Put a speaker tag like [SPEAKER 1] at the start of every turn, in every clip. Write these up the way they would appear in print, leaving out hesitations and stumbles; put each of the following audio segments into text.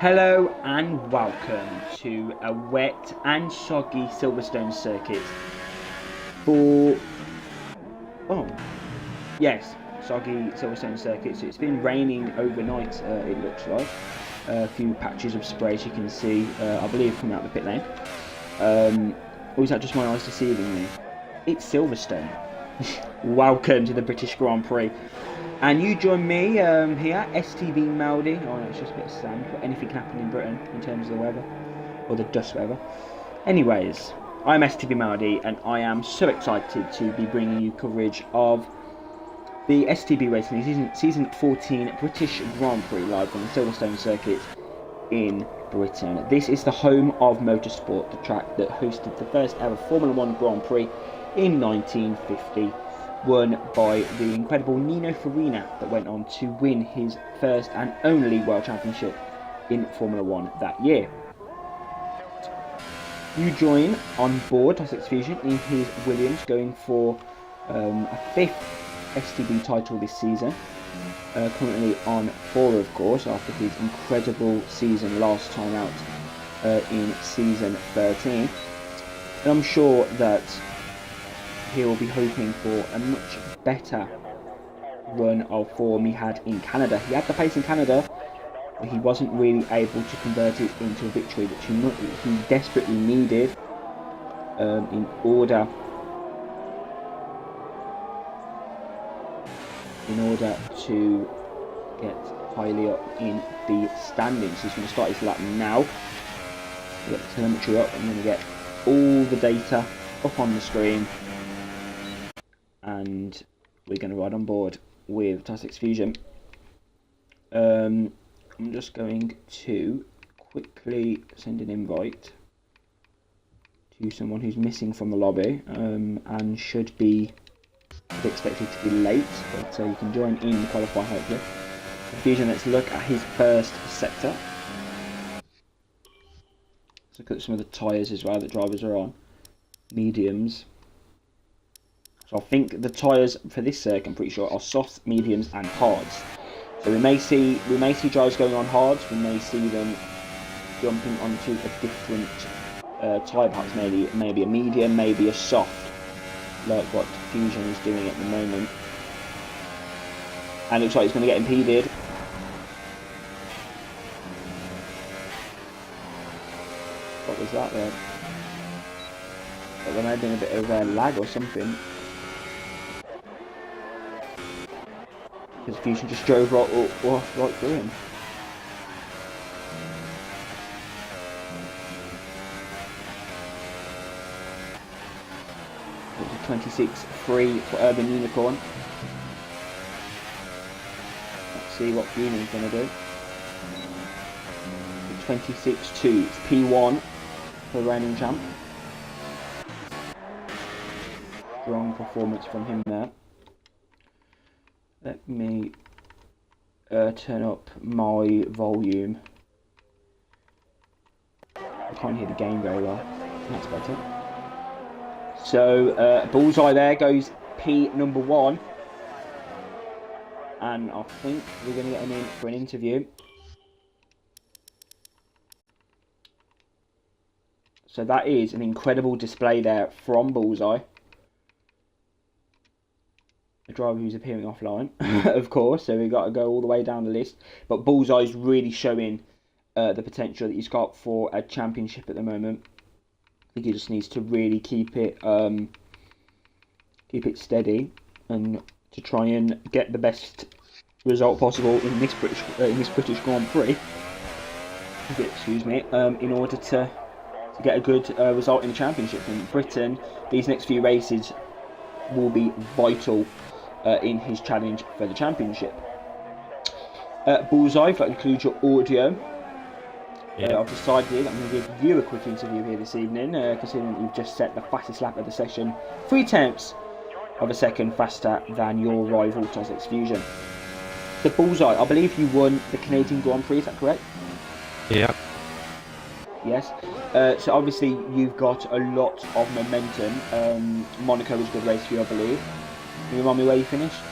[SPEAKER 1] Hello and welcome to a wet and soggy Silverstone circuit for, yes, soggy Silverstone circuit. So it's been raining overnight, it looks like. A few patches of spray, as you can see, I believe, coming out the pit lane. Or is that just my eyes deceiving me? It's Silverstone. Welcome to the British Grand Prix. And you join me here, STB Maldi. Oh no, it's just a bit of sand, but anything can happen in Britain in terms of the weather, or the dust weather. Anyways, I'm STB Maldi, and I am so excited to be bringing you coverage of the STB racing season 14 British Grand Prix live on the Silverstone circuit in Britain. This is the home of motorsport, the track that hosted the first ever Formula 1 Grand Prix in 1950. Won by the incredible Nino Farina, that went on to win his first and only World Championship in Formula 1 that year. You join on board Sussex Fusion in his Williams, going for a fifth STB title this season. Currently on 4, of course, after his incredible season last time out in season 13. And I'm sure that he will be hoping for a much better run of form he had in Canada. He had the pace in Canada, but he wasn't really able to convert it into a victory, which he desperately needed in order to get highly up in the standings. He's going to start his lap now. Get the telemetry up. I'm going to get all the data up on the screen, and we're going to ride on board with Sussex Fusion. I'm just going to quickly send an invite to someone who's missing from the lobby and should be expected to be late, but you can join in the qualifying hopefully. Fusion, let's look at his first sector. Let's look at some of the tyres as well that drivers are on. Mediums. So I think the tyres for this circuit, I'm pretty sure, are softs, mediums and hards. So we may see drivers going on hards, we may see them jumping onto a different tyre, perhaps maybe a medium, maybe a soft, like what Fusion is doing at the moment. And it looks like it's going to get impeded. What was that there? But there may have been a bit of lag or something. Because Fusion just drove right through him. It was a 26.3 for Urban Unicorn. Let's see what Fusion's going to do. 26.2, it's P1 for the reigning champ. Strong performance from him there. Let me turn up my volume. I can't hear the game very well. That's better. So bullseye there goes P number 1, and I think we're going to get him in for an interview. So that is an incredible display there from Bullseye. A driver who's appearing offline, of course, so we've got to go all the way down the list. But Bullseye's really showing the potential that he's got for a championship at the moment. I think he just needs to really keep it steady, and to try and get the best result possible in this British Grand Prix. Excuse me, in order to get a good result in the championship. In Britain, these next few races will be vital in his challenge for the championship. Bullseye, if that includes your audio. Yeah. I've decided I'm going to give you a quick interview here this evening, considering that you've just set the fastest lap of the session 0.3 of a second faster than your rival Sussex Fusion. So Bullseye, I believe you won the Canadian Grand Prix, is that correct?
[SPEAKER 2] Yeah.
[SPEAKER 1] Yes. So obviously you've got a lot of momentum. Monaco was a good race for you, I believe. Can you remind me where you finished?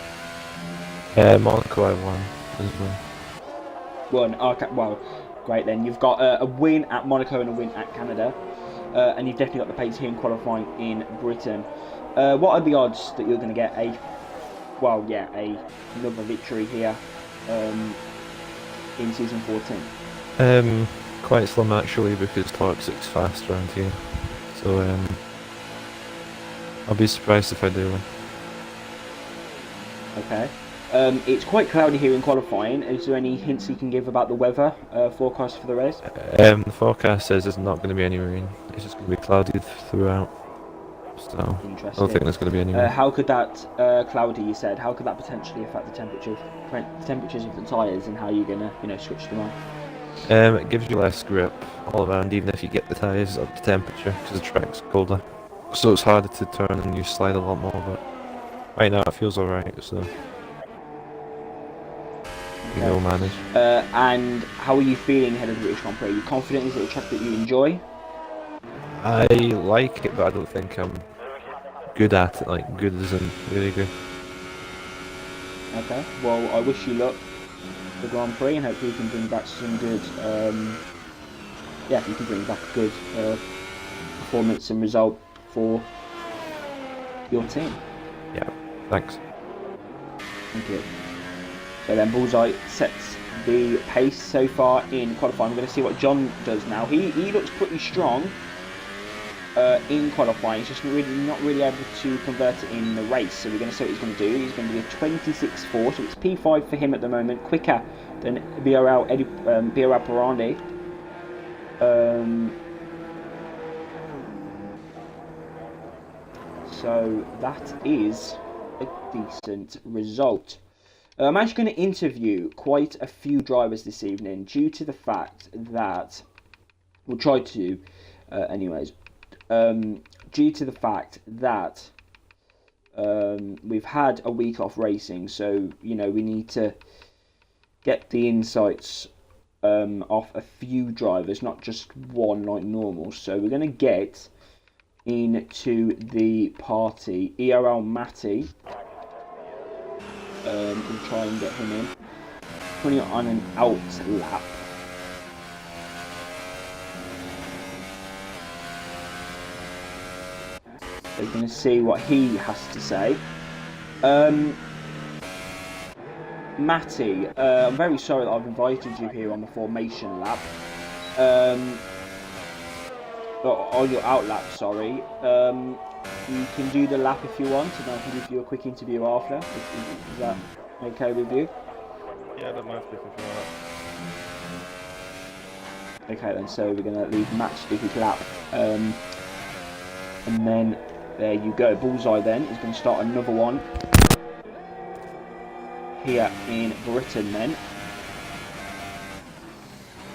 [SPEAKER 2] Monaco I won as well.
[SPEAKER 1] Won. Okay. Well, Great then. You've got a win at Monaco and a win at Canada. And you've definitely got the pace here in qualifying in Britain. What are the odds that you're going to get another victory here in season 14?
[SPEAKER 2] Quite slim actually, because Toxic's fast around here. So I'll be surprised if I do win.
[SPEAKER 1] Okay. It's quite cloudy here in qualifying. Is there any hints you can give about the weather forecast for the race?
[SPEAKER 2] The forecast says there's not going to be any rain. It's just going to be cloudy throughout. So I don't think there's going to be any rain.
[SPEAKER 1] How could that cloudy? You said. How could that potentially affect the temperatures of the tyres, and how you're going to switch them on?
[SPEAKER 2] It gives you less grip all around, even if you get the tyres up to temperature, because the track's colder. So it's harder to turn and you slide a lot more. But right now it feels alright. So.
[SPEAKER 1] Okay.
[SPEAKER 2] We'll manage.
[SPEAKER 1] And how are you feeling ahead of the British Grand Prix? Are you confident? Is it a track that you enjoy?
[SPEAKER 2] I like it, but I don't think I'm good at it. Like, good as in really good.
[SPEAKER 1] Okay. Well, I wish you luck for the Grand Prix, and hopefully you can bring back some good. You can bring back a good performance and result for your team.
[SPEAKER 2] Yeah. Thanks.
[SPEAKER 1] Thank you. So then Bullseye sets the pace so far in qualifying. We're going to see what John does now. He looks pretty strong in qualifying. He's just not really able to convert it in the race. So we're going to see what he's going to do. He's going to do a 26.4. So it's P5 for him at the moment, quicker than BRL Pirani. So that is a decent result. I'm actually going to interview quite a few drivers this evening, due to the fact that we'll try to, due to the fact that we've had a week off racing, so we need to get the insights off a few drivers, not just one like normal. So we're going to get into the party. ERL Matty. We'll try and get him in. Putting it on an out lap. So we're going to see what he has to say. Matty, I'm very sorry that I've invited you here on the formation lap. On your out lap, sorry. You can do the lap if you want, and I can give you a quick interview after. Is that okay with you?
[SPEAKER 2] Yeah, that might be for
[SPEAKER 1] Okay then, so we're going to leave Matt to do his lap. And then, there you go. Bullseye then is going to start another one here in Britain then.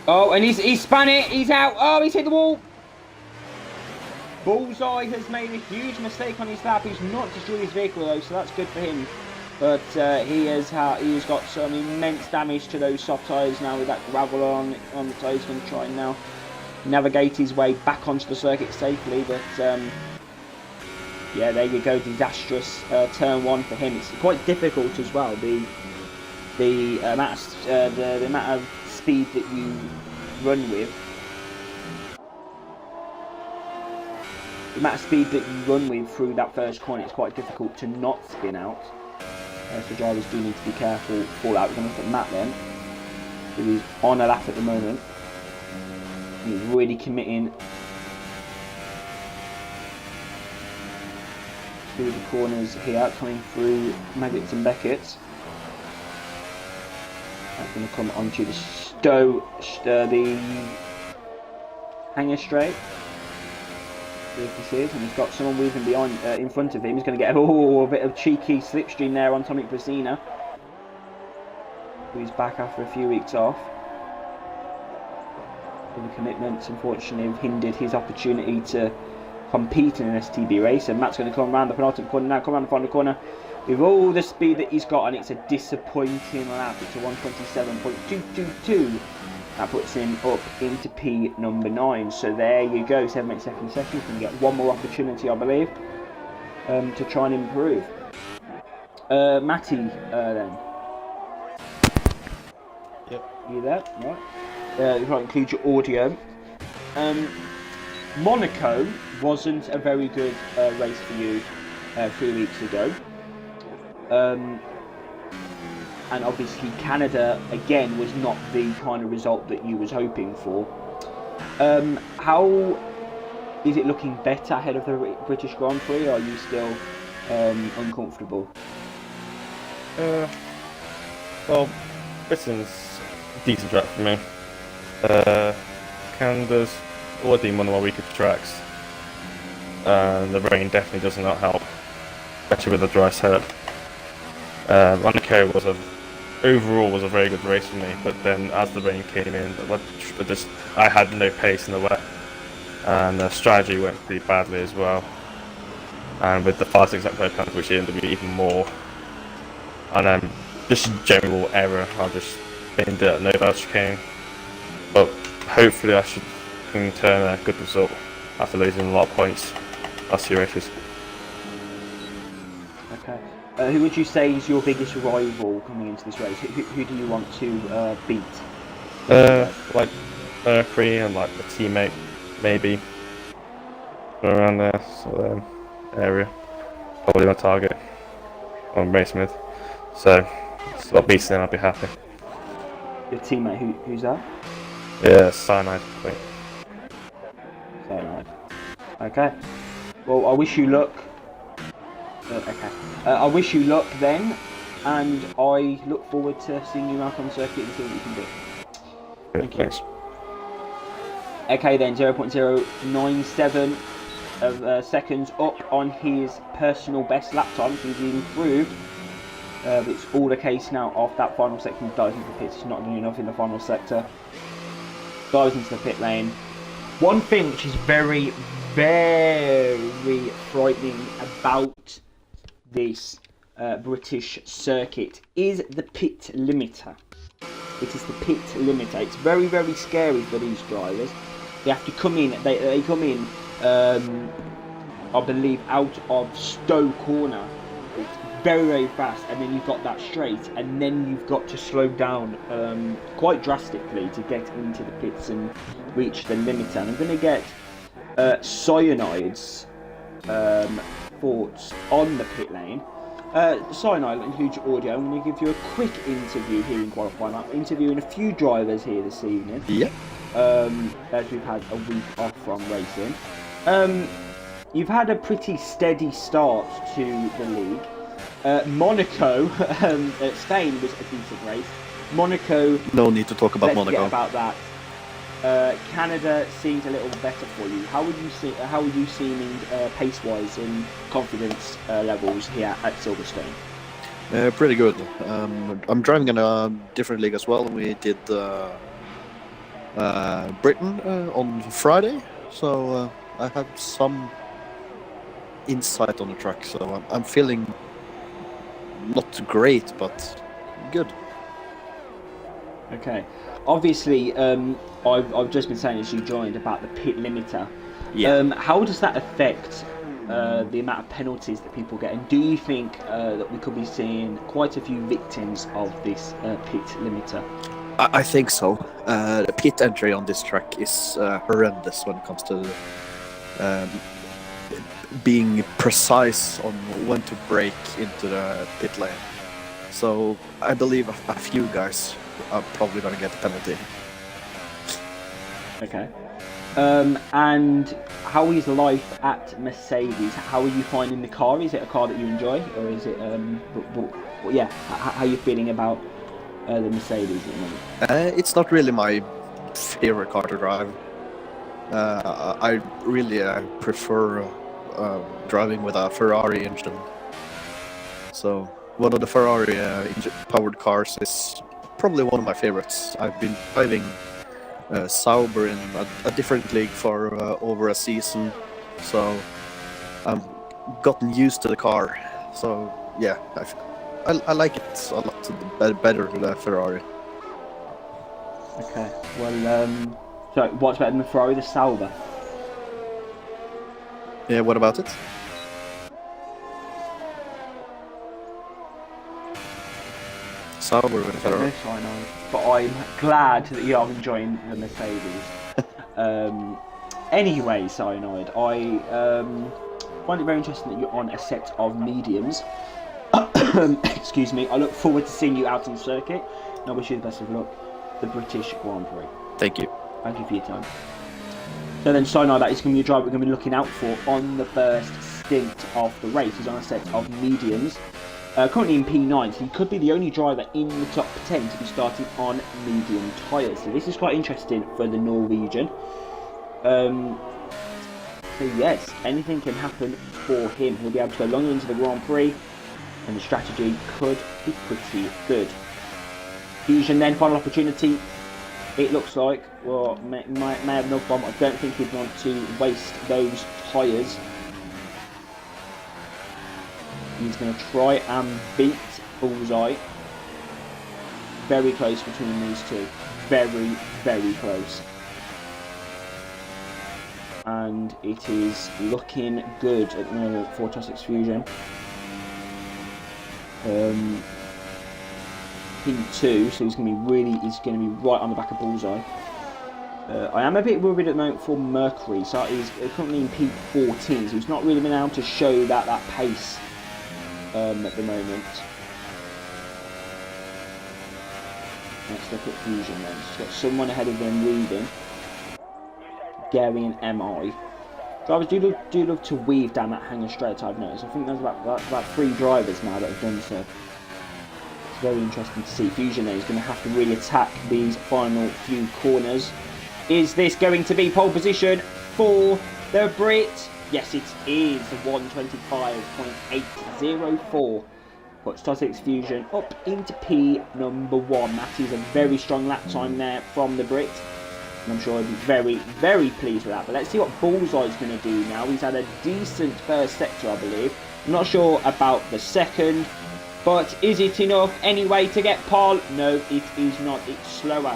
[SPEAKER 1] Oh, and he's spun it, he's out. Oh, he's hit the wall. Bullseye has made a huge mistake on his lap. He's not destroyed his vehicle though, so that's good for him. But he has got some immense damage to those soft tyres now with that gravel on the tyres. He's going to try and now navigate his way back onto the circuit safely. But yeah, there you go, disastrous turn one for him. It's quite difficult as well. The amount of speed that you run with. The amount of speed that you run with through that first corner, it's quite difficult to not spin out. So drivers do need to be careful for that. We're going to look at Matt then, who is on a lap at the moment. He's really committing through the corners here, coming through Maggots and Beckett's. That's going to come onto the hanger straight. And he's got someone weaving behind, in front of him. He's going to get a bit of cheeky slipstream there on Tomic Brasina, who's back after a few weeks off. The commitments unfortunately have hindered his opportunity to compete in an STB race, and Matt's going to come around the penultimate corner now, come around the final corner with all the speed that he's got, and it's a disappointing lap. It's a 127.222. That puts him up into P number 9. So there you go, 7 minutes second session. You can get one more opportunity, I believe, to try and improve. Matty, then.
[SPEAKER 2] Yep.
[SPEAKER 1] You there? Right. If I include your audio. Monaco wasn't a very good race for you 3 weeks ago. And obviously Canada, again, was not the kind of result that you was hoping for. How is it looking better ahead of the British Grand Prix, or are you still uncomfortable?
[SPEAKER 3] Well, Britain's a decent track for me. Canada's already one of my weaker tracks, and the rain definitely does not help, especially with the dry setup. Monaco overall was a very good race for me, but then as the rain came in, I had no pace in the wet, and the strategy went pretty badly as well. And with the fast exact comes, which ended up being even more, and then just general error, I just binned it at no bad chicane. But hopefully I can turn a good result after losing a lot of points last 2 races.
[SPEAKER 1] Okay. Who would you say is your biggest rival coming into this race? Who do you want to beat?
[SPEAKER 3] Like Mercury and like the teammate, maybe around there, so area. Probably my target on race mid. So if I beat them, I'll be happy.
[SPEAKER 1] Your teammate, who's that?
[SPEAKER 3] Yeah, Cyanide. I think.
[SPEAKER 1] Cyanide. Okay. Well, I wish you luck. I wish you luck then, and I look forward to seeing you out on the circuit and see what you can do. Thank you.
[SPEAKER 3] Thanks.
[SPEAKER 1] Okay then, 0.097 of seconds up on his personal best lap time, so he's improved. But it's all the case now of that final section. He dives into the pits, he's not doing enough in the final sector. Dives into the pit lane. One thing which is very, very frightening about this British circuit is the pit limiter. It is the pit limiter. It's very, very scary for these drivers. They have to come in. They come in. I believe out of Stowe corner. It's very, very fast, and then you've got that straight, and then you've got to slow down quite drastically to get into the pits and reach the limiter. And I'm going to get Cyanide's thoughts on the pit lane. Cyanide and huge audio. I'm going to give you a quick interview here in qualifying. I'm interviewing a few drivers here this evening.
[SPEAKER 4] Yeah.
[SPEAKER 1] As we've had a week off from racing. You've had a pretty steady start to the league. Monaco, Spain was a decent race. Monaco.
[SPEAKER 4] No need to talk about Monaco.
[SPEAKER 1] Forget about that. Canada seems a little better for you. How are you seeming pace-wise and confidence levels here at Silverstone?
[SPEAKER 4] Pretty good. I'm driving in a different league as well. We did Britain on Friday, so I have some insight on the track. So I'm feeling not great, but good.
[SPEAKER 1] Okay. Obviously, I've just been saying as you joined about the pit limiter.
[SPEAKER 4] Yeah.
[SPEAKER 1] How does that affect the amount of penalties that people get? And do you think that we could be seeing quite a few victims of this pit limiter?
[SPEAKER 4] I think so. The pit entry on this track is horrendous when it comes to being precise on when to brake into the pit lane. So I believe a few guys are probably going to get a penalty.
[SPEAKER 1] Okay. And how is life at Mercedes? How are you finding the car? Is it a car that you enjoy, or is it? How are you feeling about the Mercedes at the moment?
[SPEAKER 4] It's not really my favorite car to drive. I really prefer driving with a Ferrari engine. So one of the Ferrari powered cars is probably one of my favorites. I've been driving Sauber in a different league for over a season, so I've gotten used to the car. So yeah, I like it a lot better than the Ferrari.
[SPEAKER 1] Okay. Well, so what's better than the Ferrari? The Sauber.
[SPEAKER 4] Yeah. What about it? sober with Ferrari.
[SPEAKER 1] Yes, I know. But I'm glad that you are enjoying the Mercedes. Anyway, Cyanide, I find it very interesting that you're on a set of mediums. Excuse me. I look forward to seeing you out on circuit, and I wish you the best of luck. The British Grand Prix.
[SPEAKER 4] Thank you.
[SPEAKER 1] Thank you for your time. So then, Cyanide, that is going to be a driver we're going to be looking out for on the first stint of the race. He's on a set of mediums. Currently in P9, so he could be the only driver in the top 10 to be starting on medium tyres. So this is quite interesting for the Norwegian. So yes, anything can happen for him. He'll be able to go longer into the Grand Prix, and the strategy could be pretty good. Fusion then, final opportunity. It looks like, well, may have no bomb. I don't think he'd want to waste those tyres. He's going to try and beat Bullseye. Very close between these two. Very, very close. And it is looking good at the moment for Tossic's Fusion. P2, so he's going to be right on the back of Bullseye. I am a bit worried at the moment for Mercury, so he's currently in P14, so he's not really been able to show that pace at the moment. Let's look at Fusion then. He's got someone ahead of them leading. Gary and MI. Drivers do love to weave down that hanger straight, I've noticed. I think there's about 3 drivers now that have done so. It's very interesting to see. Fusion then is going to have to really attack these final few corners. Is this going to be pole position for the Brit? Yes, it is. 125.804. Puts Tossic's Fusion up into P number 1. That is a very strong lap time there from the Brit. And I'm sure he'll be very, very pleased with that. But let's see what Bullseye's going to do now. He's had a decent first sector, I believe. I'm not sure about the second. But is it enough anyway to get pole? No, it is not. It's slower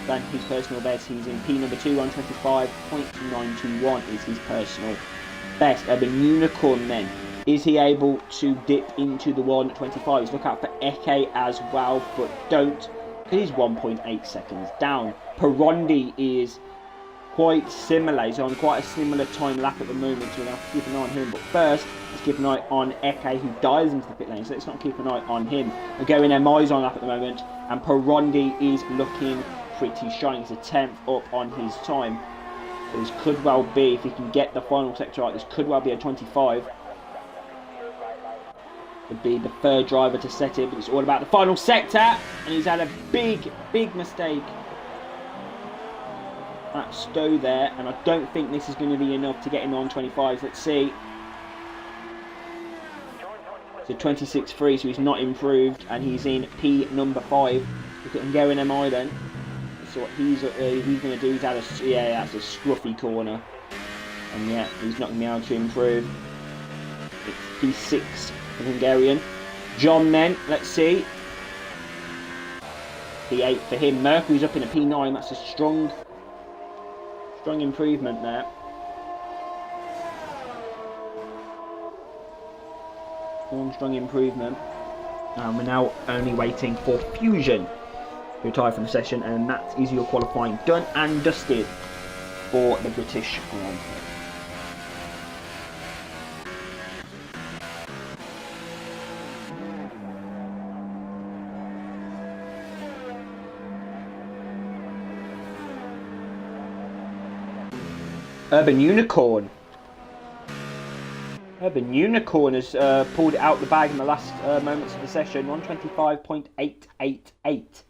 [SPEAKER 1] than his personal best. He's in P number 2, 125.921 is his personal best. Urban Unicorn then. Is he able to dip into the 125s? Look out for Eke as well, but don't. He's 1.8 seconds down. Perondi is quite similar. He's on quite a similar time lap at the moment, so we'll have to keep an eye on him. But first, let's keep an eye on Eke, who dives into the pit lane. So let's not keep an eye on him. We're going MI's on lap at the moment, and Perondi is looking pretty shiny. He's a 10th up on his time. So this could well be, if he can get the final sector right, this could well be a 25. Would be the third driver to set it, but it's all about the final sector, and he's had a big mistake at Stowe there, and I don't think this is going to be enough to get him on 25s. Let's see. So 26.3, so he's not improved, and he's in P number 5. Look at Hungarian MI then. So what he's going to do, he's had that's a scruffy corner, and yeah, he's not going to be able to improve. It's P6 for Hungarian. John then, let's see. P8 for him. Mercury's up in a P9. That's a strong improvement there. Strong improvement. And we're now only waiting for Fusion to retire from the session, and that is your qualifying done and dusted for the British Grand Prix. Urban Unicorn. Urban Unicorn has pulled it out the bag in the last moments of the session. 125.888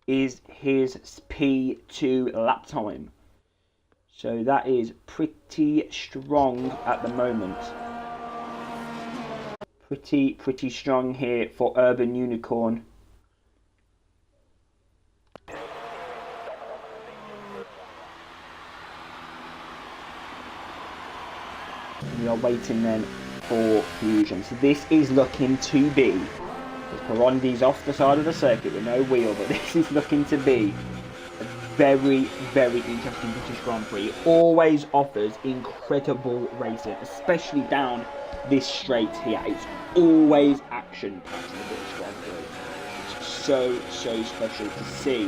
[SPEAKER 1] is his P2 lap time. So that is pretty strong at the moment. Pretty strong here for Urban Unicorn. We are waiting then for Fusion. So this is looking to be, Perondi's off the side of the circuit with no wheel, but this is looking to be a very interesting British Grand Prix. It always offers incredible racing, especially down this straight here. It's always action packed in the British Grand Prix. It's so special to see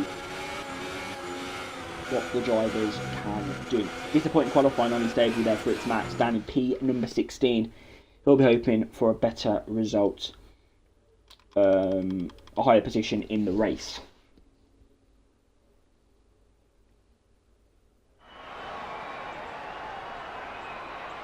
[SPEAKER 1] what the drivers can do. Disappointing qualifying on his debut there for its Max, down in P number 16. He'll be hoping for a better result, a higher position in the race.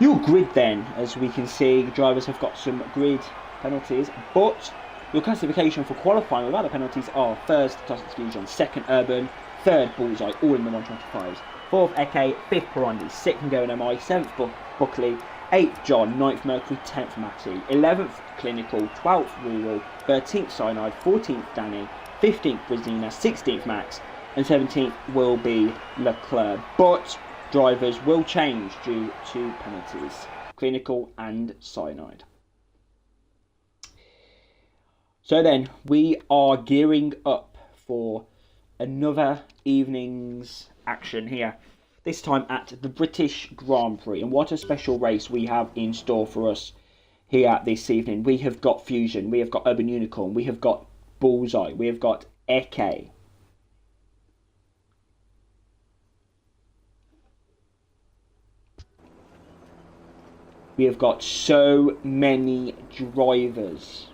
[SPEAKER 1] Your grid then, as we can see, drivers have got some grid penalties, but your classification for qualifying without the penalties are first, Tossix Fusion, second, Urban, third, Bullseye, all in the 125s, fourth, Eke, fifth, Perondi, sixth, Going MI, seventh, Buckley, 8th, John, 9th, Mercury, 10th, Matty, 11th, Clinical, 12th, Rural, 13th, Cyanide, 14th, Danny, 15th, Brazina, 16th, Max, and 17th will be Leclerc. But drivers will change due to penalties, Clinical and Cyanide. So then, we are gearing up for another evening's action here. This time at the British Grand Prix. And what a special race we have in store for us here this evening. We have got Fusion, we have got Urban Unicorn, we have got Bullseye, we have got Eke. We have got so many drivers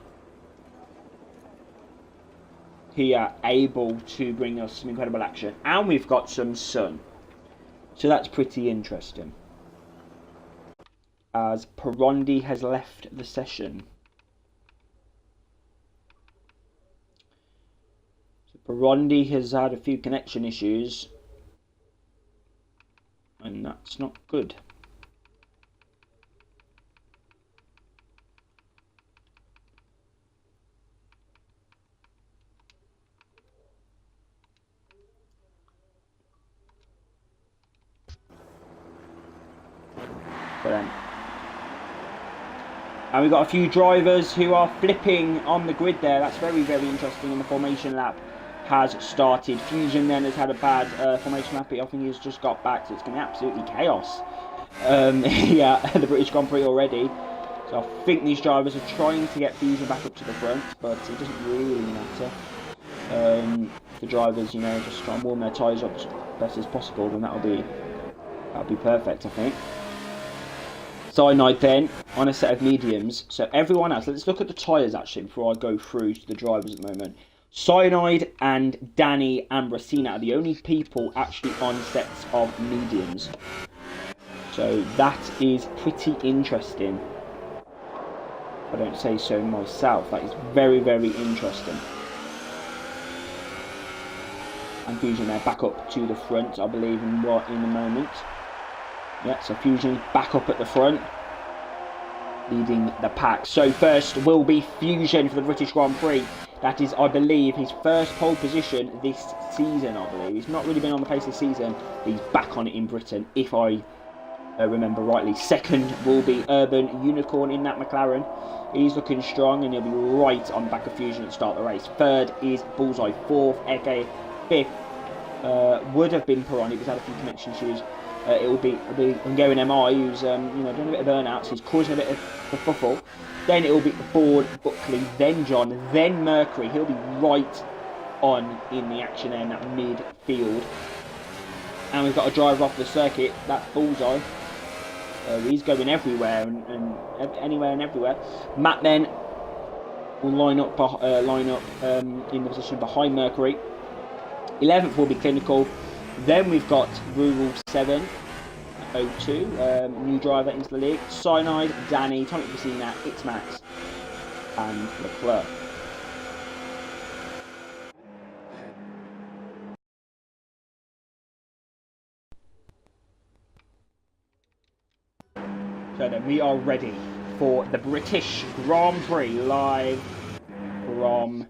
[SPEAKER 1] here able to bring us some incredible action. And we've got some sun. So that's pretty interesting. As Perondi has left the session. So Perondi has had a few connection issues. And that's not good. And we've got a few drivers who are flipping on the grid there. That's very interesting. And the formation lap has started. Fusion then has had a bad formation lap. I think he's just got back, so it's going to be absolutely chaos. Yeah, the British Grand Prix already. So I think these drivers are trying to get Fusion back up to the front, but it doesn't really matter. The drivers, you know, just try and warm their tyres up as best as possible, then that'll be perfect, I think. Cyanide then on a set of mediums. So everyone else, let's look at the tyres actually before I go through to the drivers at the moment. Cyanide and Danny and Bracina are the only people actually on sets of mediums. So that is pretty interesting. If I don't say so myself, that is very interesting. And Fusion there back up to the front, I believe, in a moment. Yeah, so Fusion back up at the front, leading the pack. So first will be Fusion for the British Grand Prix. That is, I believe, his first pole position this season, I believe. He's not really been on the pace this season, but he's back on it in Britain, if I remember rightly. Second will be Urban Unicorn in that McLaren. He's looking strong, and he'll be right on the back of Fusion at the start of the race. Third is Bullseye. Fourth, Eke. Fifth would have been Perondi, but he's had a few connection issues. It will be Going MI, who's doing a bit of burnout, so he's causing a bit of kerfuffle. Then it will be Ford, Buckley, then John, then Mercury. He'll be right on in the action there in that midfield. And we've got a driver off the circuit, that's Bullseye. He's going everywhere and anywhere and everywhere. Matt then will line up in the position behind Mercury. 11th will be Clinical. Then we've got Rural 7, 02, new driver into the league. Cyanide, Danny, Tonic Vicina, It's Max, and Leclerc. So then we are ready for the British Grand Prix live from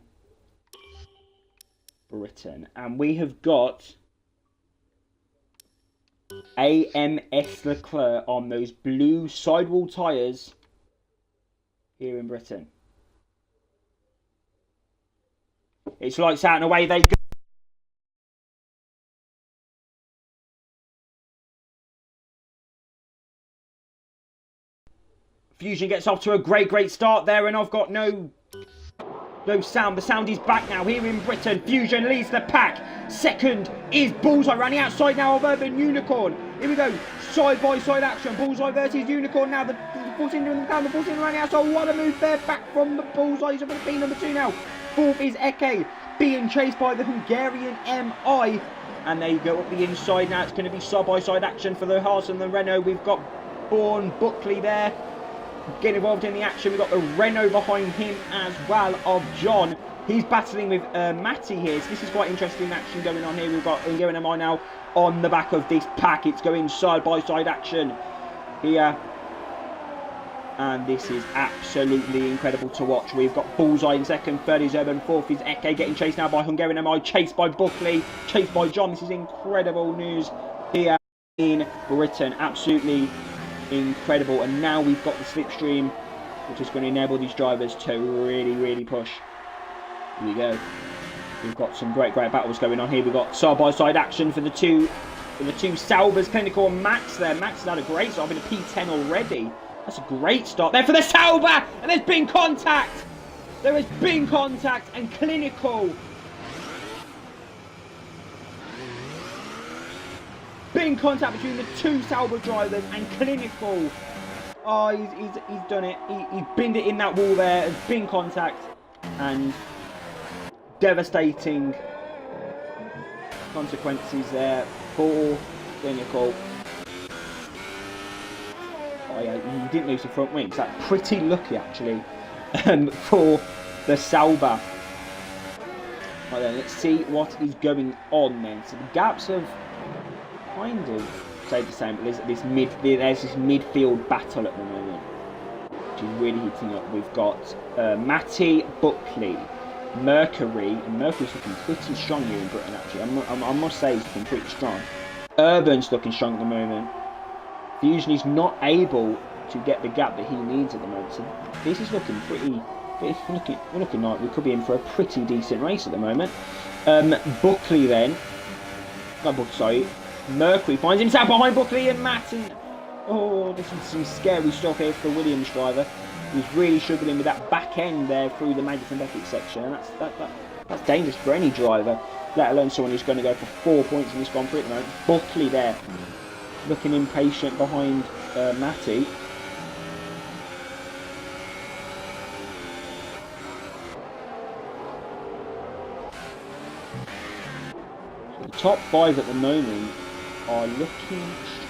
[SPEAKER 1] Britain. And we have got AMS Leclerc on those blue sidewall tyres here in Britain. It's lights out and away they go. Fusion gets off to a great start there, and I've got no No sound. The sound is back now here in Britain. Fusion leads the pack. Second is Bullseye running outside now of Urban Unicorn. Here we go. Side by side action. Bullseye versus Unicorn now. The Force India and the down. The Force India running outside. What a move there. Back from the Bullseye. He's up at P number 2 now. Fourth is Eke. Being chased by the Hungarian MI. And they go up the inside now. It's going to be side by side action for the Haas and the Renault. We've got Bourne Buckley there. Get involved in the action. We've got the Renault behind him as well of John. He's battling with Matty here. So this is quite interesting action going on here. We've got Ungo and MI now on the back of this pack. It's going side by side action here. And this is absolutely incredible to watch. We've got Bullseye in second, third is Urban, fourth is Eke, getting chased now by Hungarian MI, chased by Buckley, chased by John. This is incredible news here in Britain. Absolutely incredible. And now we've got the slipstream, which is going to enable these drivers to really push. Here we go. We've got some great battles going on here. We've got side by side action for the two Saubers, Clinical and Max there. Max has had a great start in a P10 already. That's a great start there for the Sauber, and there's been contact. There has been contact, and Clinical been contact between the two Sauber drivers and Clinical. Oh, he's done it. He's binned it in that wall there. There's been contact, and devastating consequences there for Clinical. Oh yeah, he didn't lose the front wings. That's pretty lucky actually for the Sauber. Right then, let's see what is going on then. So the gaps have kind of stayed the same, but there's this midfield battle at the moment, which is really heating up. We've got Matty, Buckley, Mercury, and Mercury's looking pretty strong here in Britain actually. I must say he's looking pretty strong. Urban's looking strong at the moment. Fusion is not able to get the gap that he needs at the moment. So this is looking pretty. We're looking like we could be in for a pretty decent race at the moment. Buckley then. Not Buckley, sorry. Mercury finds himself behind Buckley and Matt. And, oh, this is some scary stuff here for the Williams driver. He's really struggling with that back end there through the Magnussen Beckett section. And that's dangerous for any driver, let alone someone who's going to go for 4 points in this Grand Prix at the moment. Buckley there, looking impatient behind Matty. So the top 5 at the moment are looking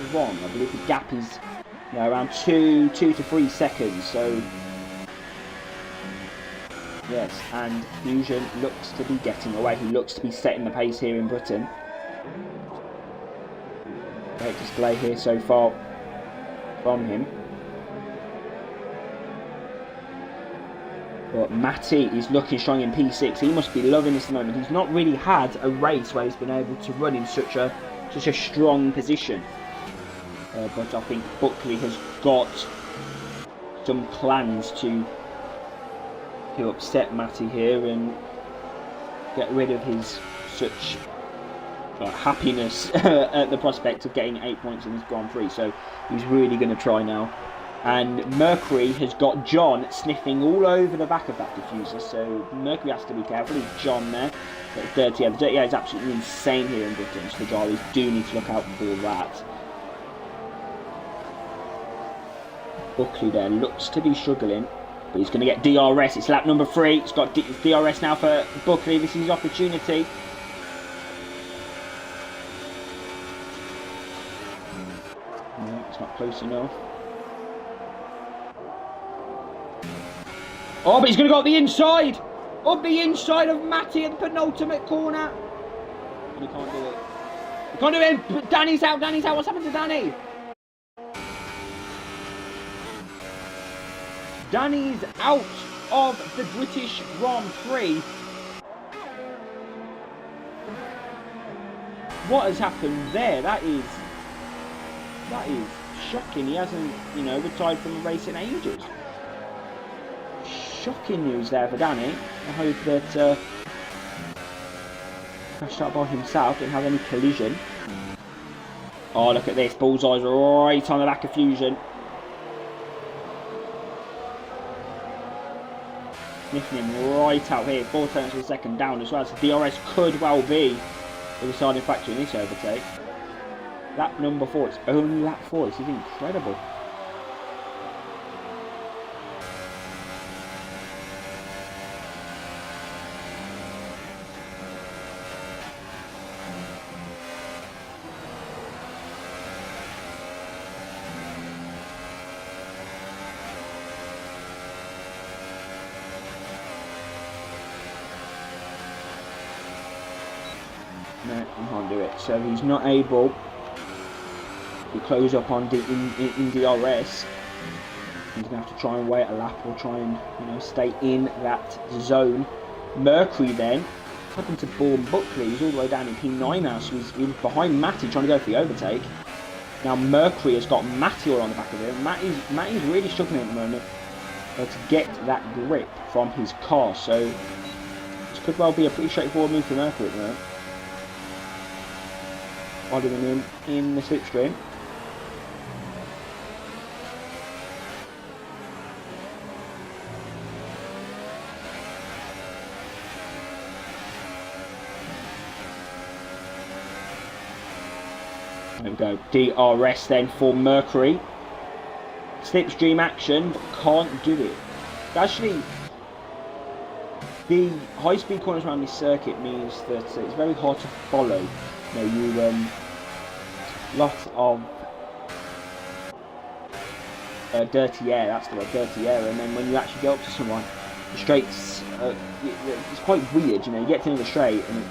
[SPEAKER 1] strong. I believe the gap is around 2 to 3 seconds. So yes, and Fusion looks to be getting away. He looks to be setting the pace here in Britain. Great display here so far from him. But Matty is looking strong in P6. He must be loving this at the moment. He's not really had a race where he's been able to run in such a strong position. But I think Buckley has got some plans to upset Matty here and get rid of his such happiness at the prospect of getting 8 points in this Grand Prix. So he's really going to try now. And Mercury has got John sniffing all over the back of that diffuser, so Mercury has to be careful. He's John there. But dirty air. The dirty air is absolutely insane here in Britain, so the drivers do need to look out for that. Buckley there looks to be struggling, but he's going to get DRS. It's lap number 3. It's got DRS now for Buckley. This is his opportunity. No, it's not close enough. Oh, but he's going to go up the inside! Up the inside of Matty at the penultimate corner! And he can't do it. He can't do it! But Danny's out! Danny's out! What's happened to Danny? Danny's out of the British Grand Prix. What has happened there? That is shocking. He hasn't, retired from the race in ages. Shocking news there for Danny. I hope that crashed out by himself, didn't have any collision. Oh, look at this. Bullseye's right on the back of Fusion. sniffing him right out here. 4 turns to the second down as well. So DRS could well be the deciding factor in this overtake. Lap number 4. It's only lap 4. This is incredible. No, he can't do it. So he's not able to close up on in DRS. He's going to have to try and wait a lap or try and, you know, stay in that zone. Mercury then, happened to Bourne Buckley. He's all the way down in P9 now, so he's behind Matty trying to go for the overtake. Now Mercury has got Matty all on the back of him. Matty's really struggling at the moment to get that grip from his car. So this could well be a pretty straightforward move for Mercury at the moment. Following him in the slipstream. There we go. DRS then for Mercury. Slipstream action, but can't do it. Actually, the high-speed corners around this circuit means that it's very hard to follow. You know, lots of dirty air, that's the word, dirty air, and then when you actually go up to someone, the straights, it's quite weird, you know, you get to the straight and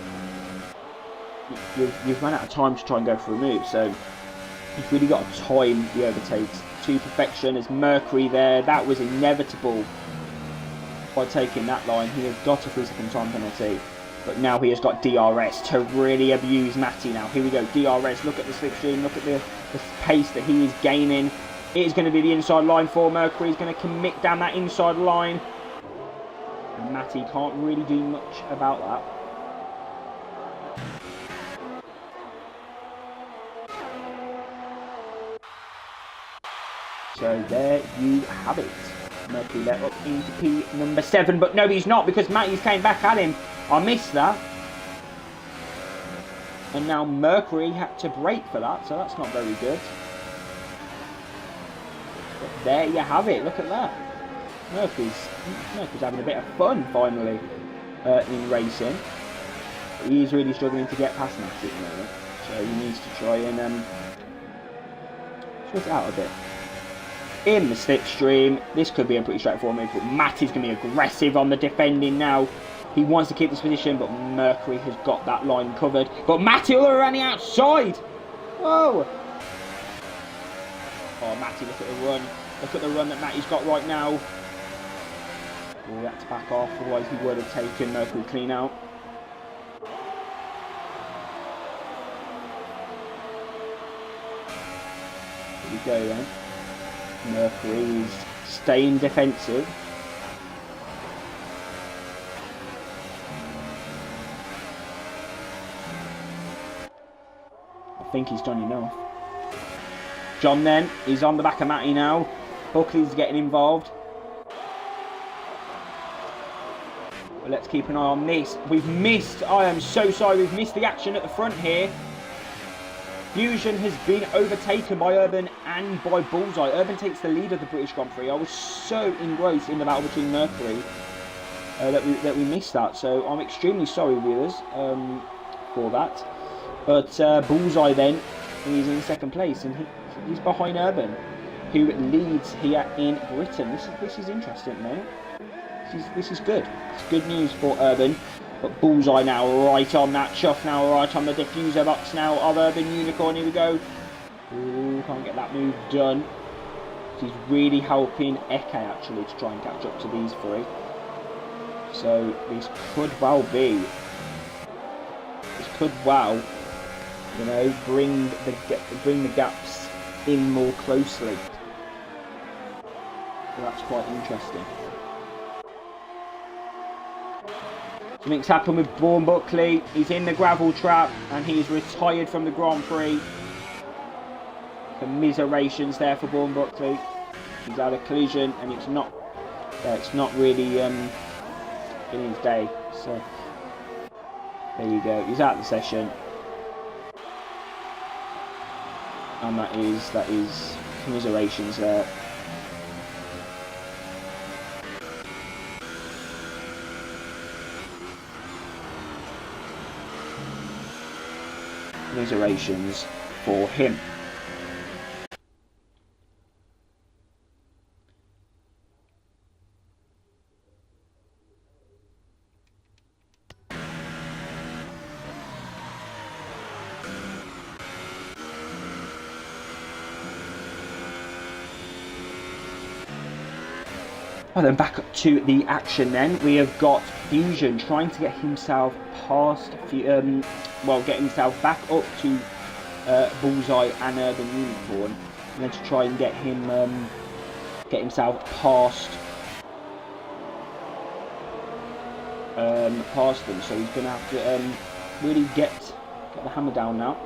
[SPEAKER 1] you've run out of time to try and go for a move, so you've really got to time the overtakes to perfection. As Mercury there, that was inevitable by taking that line. He has got a 3-second time penalty. But now he has got DRS to really abuse Matty now. Here we go, DRS, look at the slipstream, look at the pace that he is gaining. It is going to be the inside line for Mercury. He's going to commit down that inside line. And Matty can't really do much about that. So there you have it. Mercury let up into P number 7, but no, he's not, because Matty's came back at him. I missed that. And now Mercury had to brake for that, so that's not very good. But there you have it, look at that. Mercury's having a bit of fun, finally, in racing. But he's really struggling to get past Matty at the moment. So he needs to try and sort it out a bit. In the slipstream, this could be a pretty straightforward move, but Matty's going to be aggressive on the defending now. He wants to keep this position, but Mercury has got that line covered. But Matty all around the outside. Whoa. Oh, Matty, look at the run. Look at the run that Matty's got right now. Oh, he had to back off, otherwise he would have taken Mercury clean out. Here we go then. Mercury's staying defensive. I think he's done enough. John then, he's on the back of Matty now. Buckley's getting involved. But let's keep an eye on this. We've missed, I am so sorry, we've missed the action at the front here. Fusion has been overtaken by Urban and by Bullseye. Urban takes the lead of the British Grand Prix. I was so engrossed in the battle between Mercury that we missed that. So I'm extremely sorry, viewers, for that. But Bullseye then, he's in second place, and he's behind Urban, who leads here in Britain. This is interesting, man. This is good. It's good news for Urban. But Bullseye now right on that chuff now, right on the diffuser box now of Urban Unicorn. Here we go. Ooh, can't get that move done. He's really helping Eke actually to try and catch up to these three. So this could well be. This could well, you know, bring the gaps in more closely. So that's quite interesting. Something's happened with Bourne Buckley. He's in the gravel trap and he's retired from the Grand Prix. Commiserations there for Bourne Buckley. He's had a collision and it's not really in his day. So there you go. He's out of the session, and that is commiserations there. Commiserations for him. Well, then back up to the action then. We have got Fusion trying to get himself past, get himself back up to Bullseye and Urban Unicorn, and then to try and get himself past them. So he's going to have to really get the hammer down now.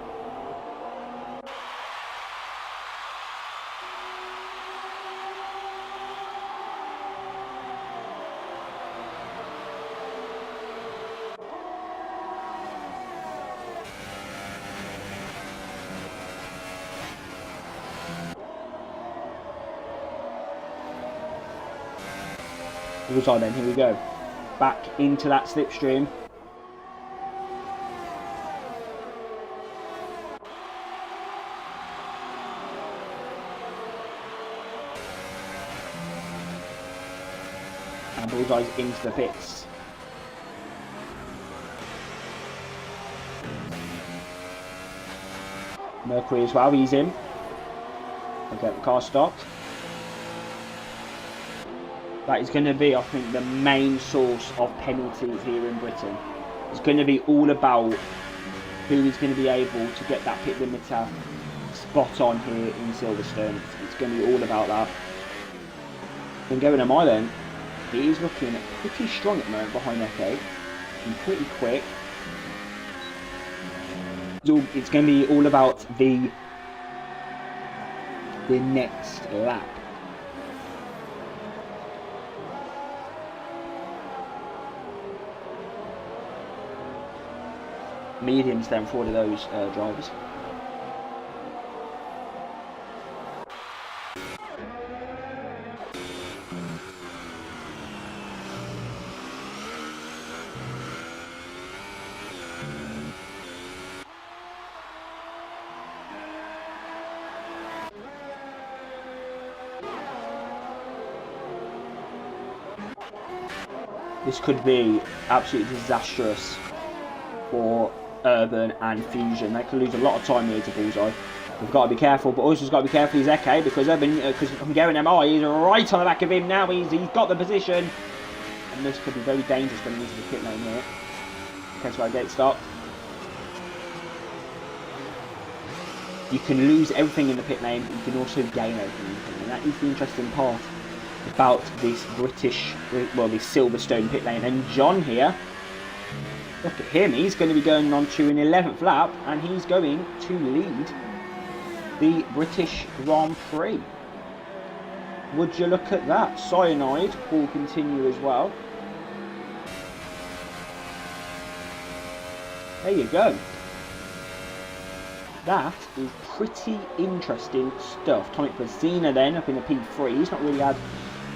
[SPEAKER 1] Bullseye then, here we go. Back into that slipstream. And Bullseye's into the pits. Mercury as well, he's in. We'll get the car stopped. That is going to be, I think, the main source of penalties here in Britain. It's going to be all about who is going to be able to get that pit limiter spot on here in Silverstone. It's going to be all about that. And going to my then, he is looking pretty strong at the moment behind Echo. And pretty quick. It's going to be all about the next lap. Mediums then for all of those drivers. This could be absolutely disastrous for Urban and Fusion. They could lose a lot of time here to Bullseye. We've got to be careful, but also got to be careful he's Eke, because Urban, because Hungarian MI is right on the back of him now. He's got the position, and this could be very dangerous going into the pit lane here. Okay, so I get stopped. You can lose everything in the pit lane, but you can also gain everything in the pit lane. That is the interesting part about this British, well, this Silverstone pit lane. And John here, look at him, he's going to be going on to an 11th lap, and he's going to lead the British Grand Prix. Would you look at that? Cyanide will continue as well. There you go. That is pretty interesting stuff. Tonic Brezina then up in the P3. He's not really had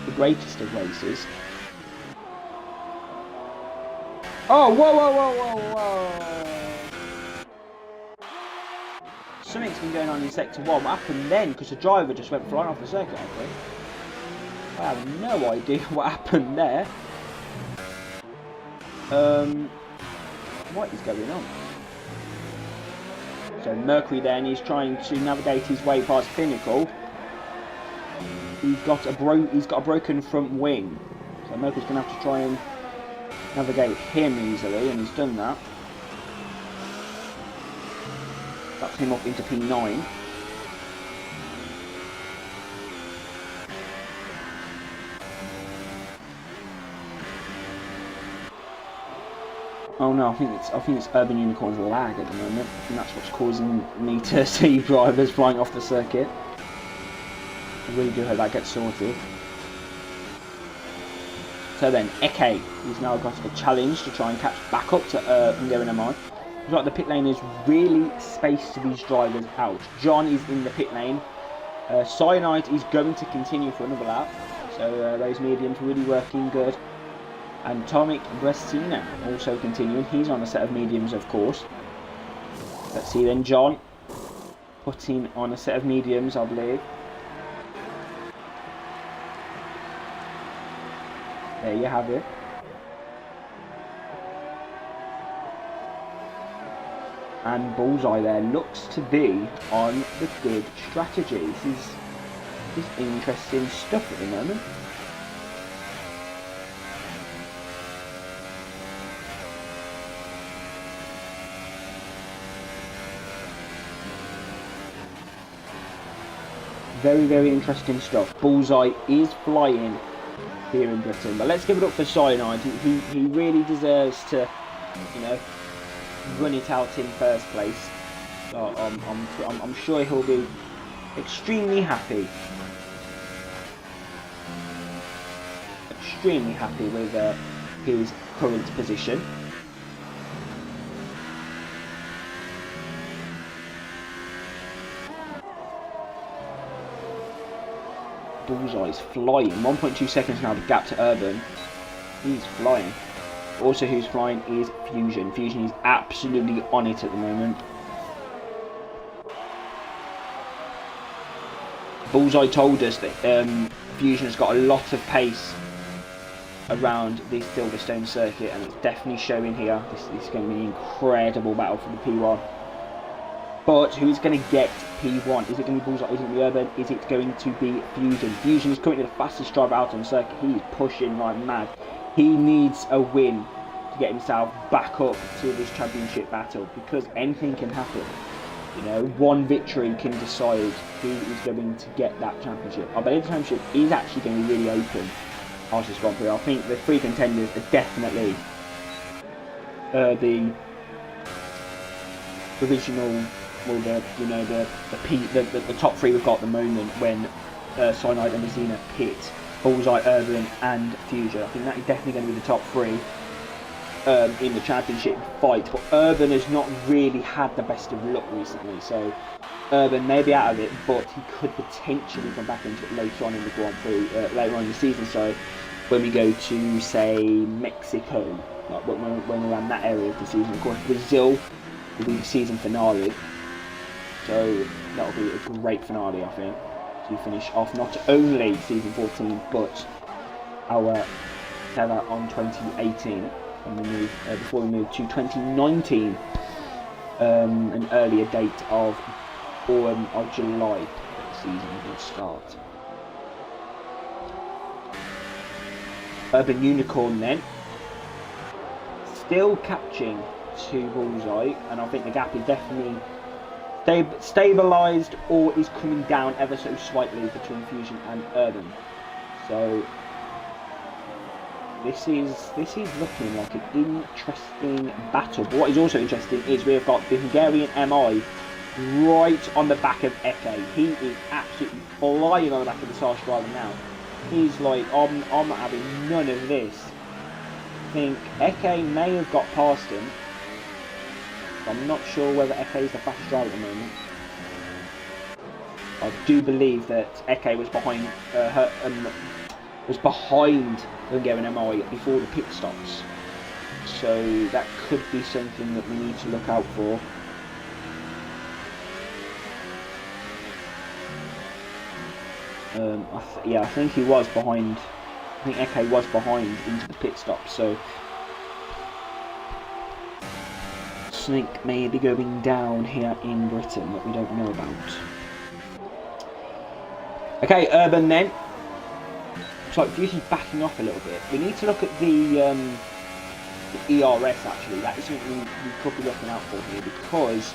[SPEAKER 1] the greatest of races. Oh, whoa, whoa, whoa, whoa, whoa. Something's been going on in Sector 1. What happened then? Because the driver just went flying off the circuit, I think. I have no idea what happened there. What is going on? So Mercury then is trying to navigate his way past Pinnacle. He's got a broken front wing. So Mercury's going to have to try and navigate him easily, and he's done that. That's him up into P9. Oh no, I think it's Urban Unicorn's lag at the moment. I think that's what's causing me to see drivers flying off the circuit. I really do hope that gets sorted. So then Eke, he's now got a challenge to try and catch back up to Ungo and MI. Looks like the pit lane is really spaced these drivers out. John is in the pit lane. Cyanide is going to continue for another lap. So those mediums really working good. And Tomic Brestina also continuing. He's on a set of mediums, of course. Let's see then, John putting on a set of mediums, I believe. There you have it. And Bullseye there looks to be on the good strategy. This is interesting stuff at the moment. Very, very interesting stuff. Bullseye is flying here in Britain, but let's give it up for Cyanide. He really deserves to, you know, run it out in first place. So I'm sure he'll be extremely happy. Extremely happy with his current position. Bullseye's flying. 1.2 seconds now, the gap to Urban. He's flying. Also who's flying is Fusion. Fusion is absolutely on it at the moment. Bullseye told us that Fusion has got a lot of pace around this Silverstone circuit, and it's definitely showing here. This is going to be an incredible battle for the P1. But who's going to get P1? Is it going to be Bullseye? Is it going to be Urban? Is it going to be Fusion? Fusion is currently the fastest driver out on the circuit. He is pushing like mad. He needs a win to get himself back up to this championship battle, because anything can happen. You know, one victory can decide who is going to get that championship. I believe the championship is actually going to be really open after this Grand Prix. I think the three contenders are definitely the provisional. Well, the top three we've got at the moment when Cyanide and Messina pit, Bullseye, Urban and Fusion. I think that is definitely going to be the top three in the championship fight. But Urban has not really had the best of luck recently, so Urban may be out of it, but he could potentially come back into it later on in the Grand Prix, later on in the season. So when we go to, say, Mexico, like when we're around that area of the season. Of course, Brazil will be the season finale. So that will be a great finale, I think, to finish off not only season 14 but our tether on 2018, when we move before we move to 2019, an earlier date of July that the season will start. Urban Unicorn then still catching to Bullseye, and I think the gap is definitely stabilised or is coming down ever so slightly between Fusion and Urban. So this is looking like an interesting battle. But what is also interesting is we've got the Hungarian MI right on the back of Eke. He is absolutely flying on the back of the Sarge driver now. He's like, I'm not having none of this. I think Eke may have got past him. I'm not sure whether Eke is the fastest driver at the moment. I do believe that Eke was behind Hungarian MI before the pit stops. So that could be something that we need to look out for. I think he was behind. I think Eke was behind into the pit stop. So Snake may be going down here in Britain that we don't know about. Okay, Urban then. Looks like Fusion's backing off a little bit. We need to look at the ERS actually. That is something we could be looking out for here, because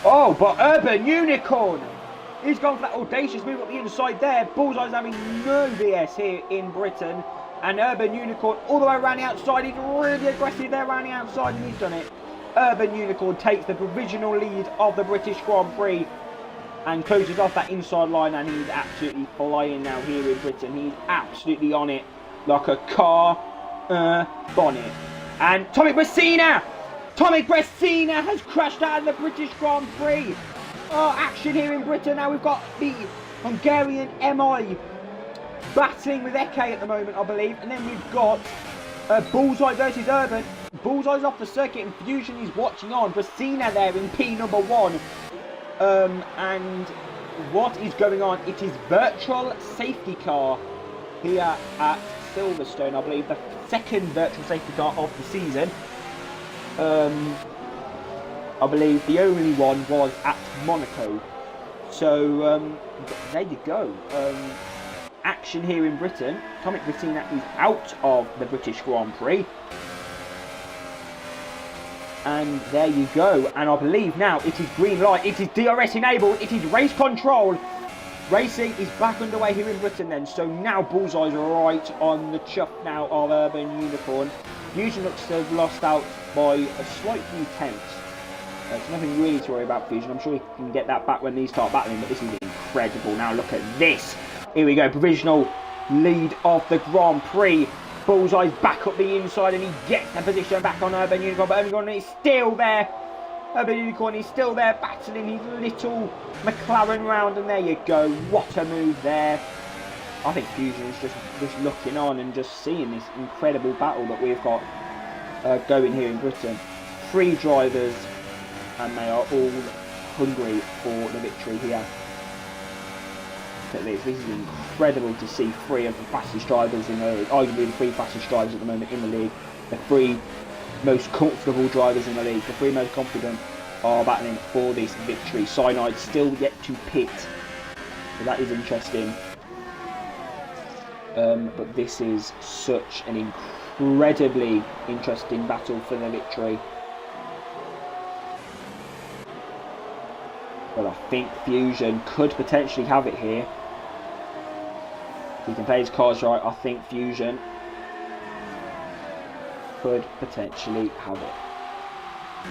[SPEAKER 1] but Urban Unicorn! He's gone for that audacious move up the inside there. Bullseye's having no BS here in Britain. And Urban Unicorn all the way around the outside. He's really aggressive there around the outside, and he's done it. Urban Unicorn takes the provisional lead of the British Grand Prix and closes off that inside line, and he's absolutely flying now here in Britain. He's absolutely on it. like a car bonnet. And Tommy Bressina has crashed out of the British Grand Prix. Oh, action here in Britain. Now we've got the Hungarian MI battling with Eke at the moment, I believe. And then we've got Bullseye versus Urban. Bullseye's off the circuit and Fusion is watching on. Bressina there in P number 1. And what is going on? It is virtual safety car here at Silverstone. I believe the second virtual safety car of the season. I believe the only one was at Monaco. So there you go. Action here in Britain. Tommy Bressina is out of the British Grand Prix. And there you go. And I believe now it is green light. It is DRS enabled. It is race control. Racing is back underway here in Britain then. So now Bullseye's right on the chuff now of Urban Unicorn. Fusion looks to have lost out by a slight few tenths. There's nothing really to worry about Fusion. I'm sure he can get that back when these start battling. But this is incredible. Now look at this. Here we go. Provisional lead of the Grand Prix. Bullseye's back up the inside and he gets the position back on Urban Unicorn, but Urban Unicorn is still there. Urban Unicorn is still there battling his little McLaren round, and there you go. What a move there. I think Fusion is just looking on and just seeing this incredible battle that we've got going here in Britain. 3 drivers and they are all hungry for the victory here. Look at this. This is incredible to see 3 of the fastest drivers in the league, arguably the 3 fastest drivers at the moment in the league, the 3 most comfortable drivers in the league, the 3 most confident are battling for this victory. Cyanide still yet to pit, so that is interesting. But this is such an incredibly interesting battle for the victory. But I think Fusion could potentially have it here. If he can play his cards right, I think Fusion could potentially have it.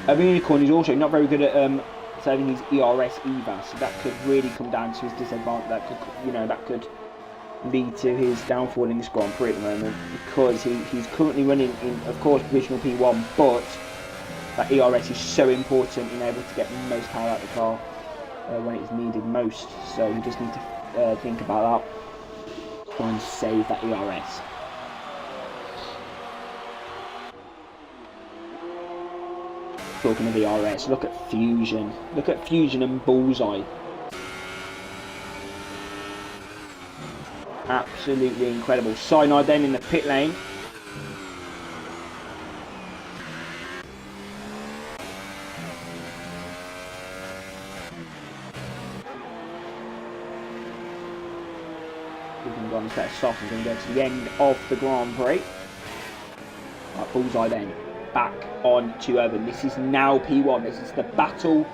[SPEAKER 1] Urban Unicorn is also not very good at saving his ERS either, so that could really come down to his disadvantage. That could lead to his downfall in this Grand Prix at the moment, because he's currently running in, of course, provisional P1, but that ERS is so important in able to get the most power out of the car when it's needed most. So you just need to think about that, try and save that ERS. Talking of ERS, look at Fusion. Look at Fusion and Bullseye. Absolutely incredible. Cyanide then in the pit lane. We can go on and set us off. We're going to go to the end of the Grand Prix. Right, Bullseye then back on to Urban. This is now P1. This is the battle,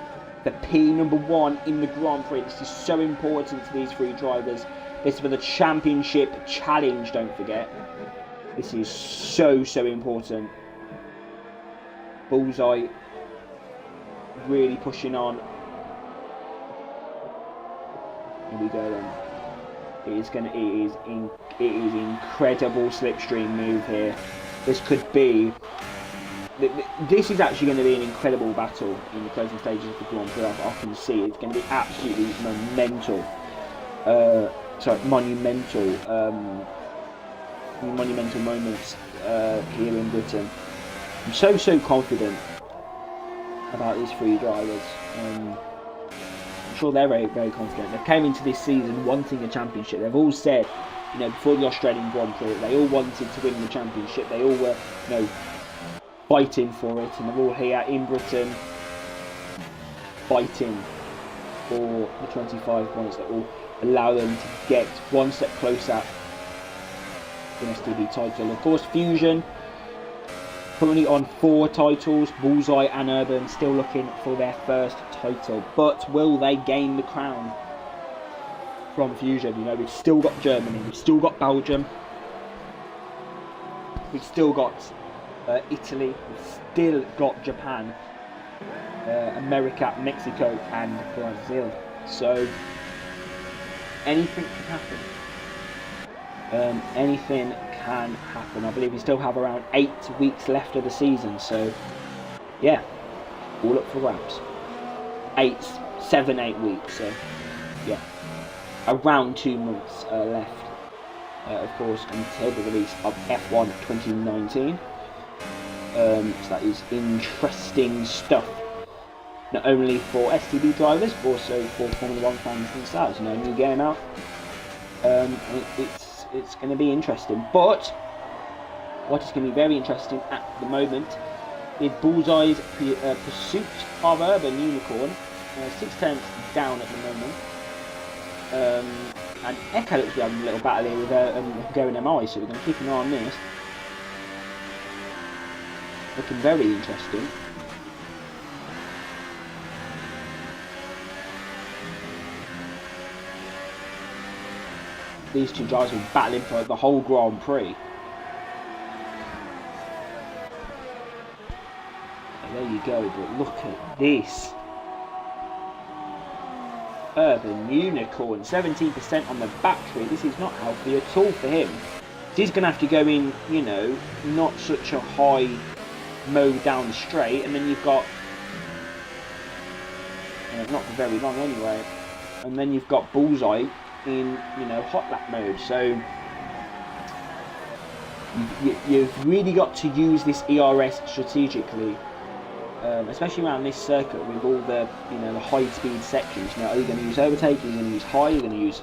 [SPEAKER 1] the P number 1 in the Grand Prix. This is so important to these 3 drivers. This is for the championship challenge, don't forget. This is so important. Bullseye really pushing on. Here we go then. It is incredible slipstream move here. This could be. This is actually going to be an incredible battle in the closing stages of the Grand Prix. I can see it's going to be absolutely monumental. Monumental moments here in Britain. I'm so confident about these 3 drivers. I'm sure they're very confident. They came into this season wanting a championship. They've all said, before the Australian Grand Prix, they all wanted to win the championship. They all were, fighting for it, and they're all here in Britain fighting for the 25 points that will allow them to get one step closer to an STB title. Of course, Fusion currently on 4 titles. Bullseye and Urban still looking for their first title, but will they gain the crown from Fusion? We've still got Germany, we've still got Belgium, we've still got Italy, we've still got Japan, America, Mexico and Brazil. So anything can happen. Anything can happen. I believe we still have around 8 weeks left of the season, so yeah, all up for grabs. 7, 8 weeks, so yeah, around 2 months left, of course, until the release of F1 2019. So that is interesting stuff, not only for STB drivers, but also for Formula 1 fans themselves. You know, new game out. It's going to be interesting. But what is going to be very interesting at the moment is Bullseye's pursuit of Urban Unicorn. 6 tenths down at the moment. And Echo looks to be having a little battle here with going MI, so we're going to keep an eye on this. Looking very interesting. These two drivers will be battling for the whole Grand Prix. And there you go, but look at this. Urban Unicorn, 17% on the battery. This is not healthy at all for him. He's going to have to go in, you know, not such a high mode down the straight, and then you've got not for very long anyway, and then you've got Bullseye in, you know, hot lap mode. So you've really got to use this ERS strategically, especially around this circuit with all the, you know, the high speed sections. You know, are you going to use overtake? Are you going to use high? Are you going to use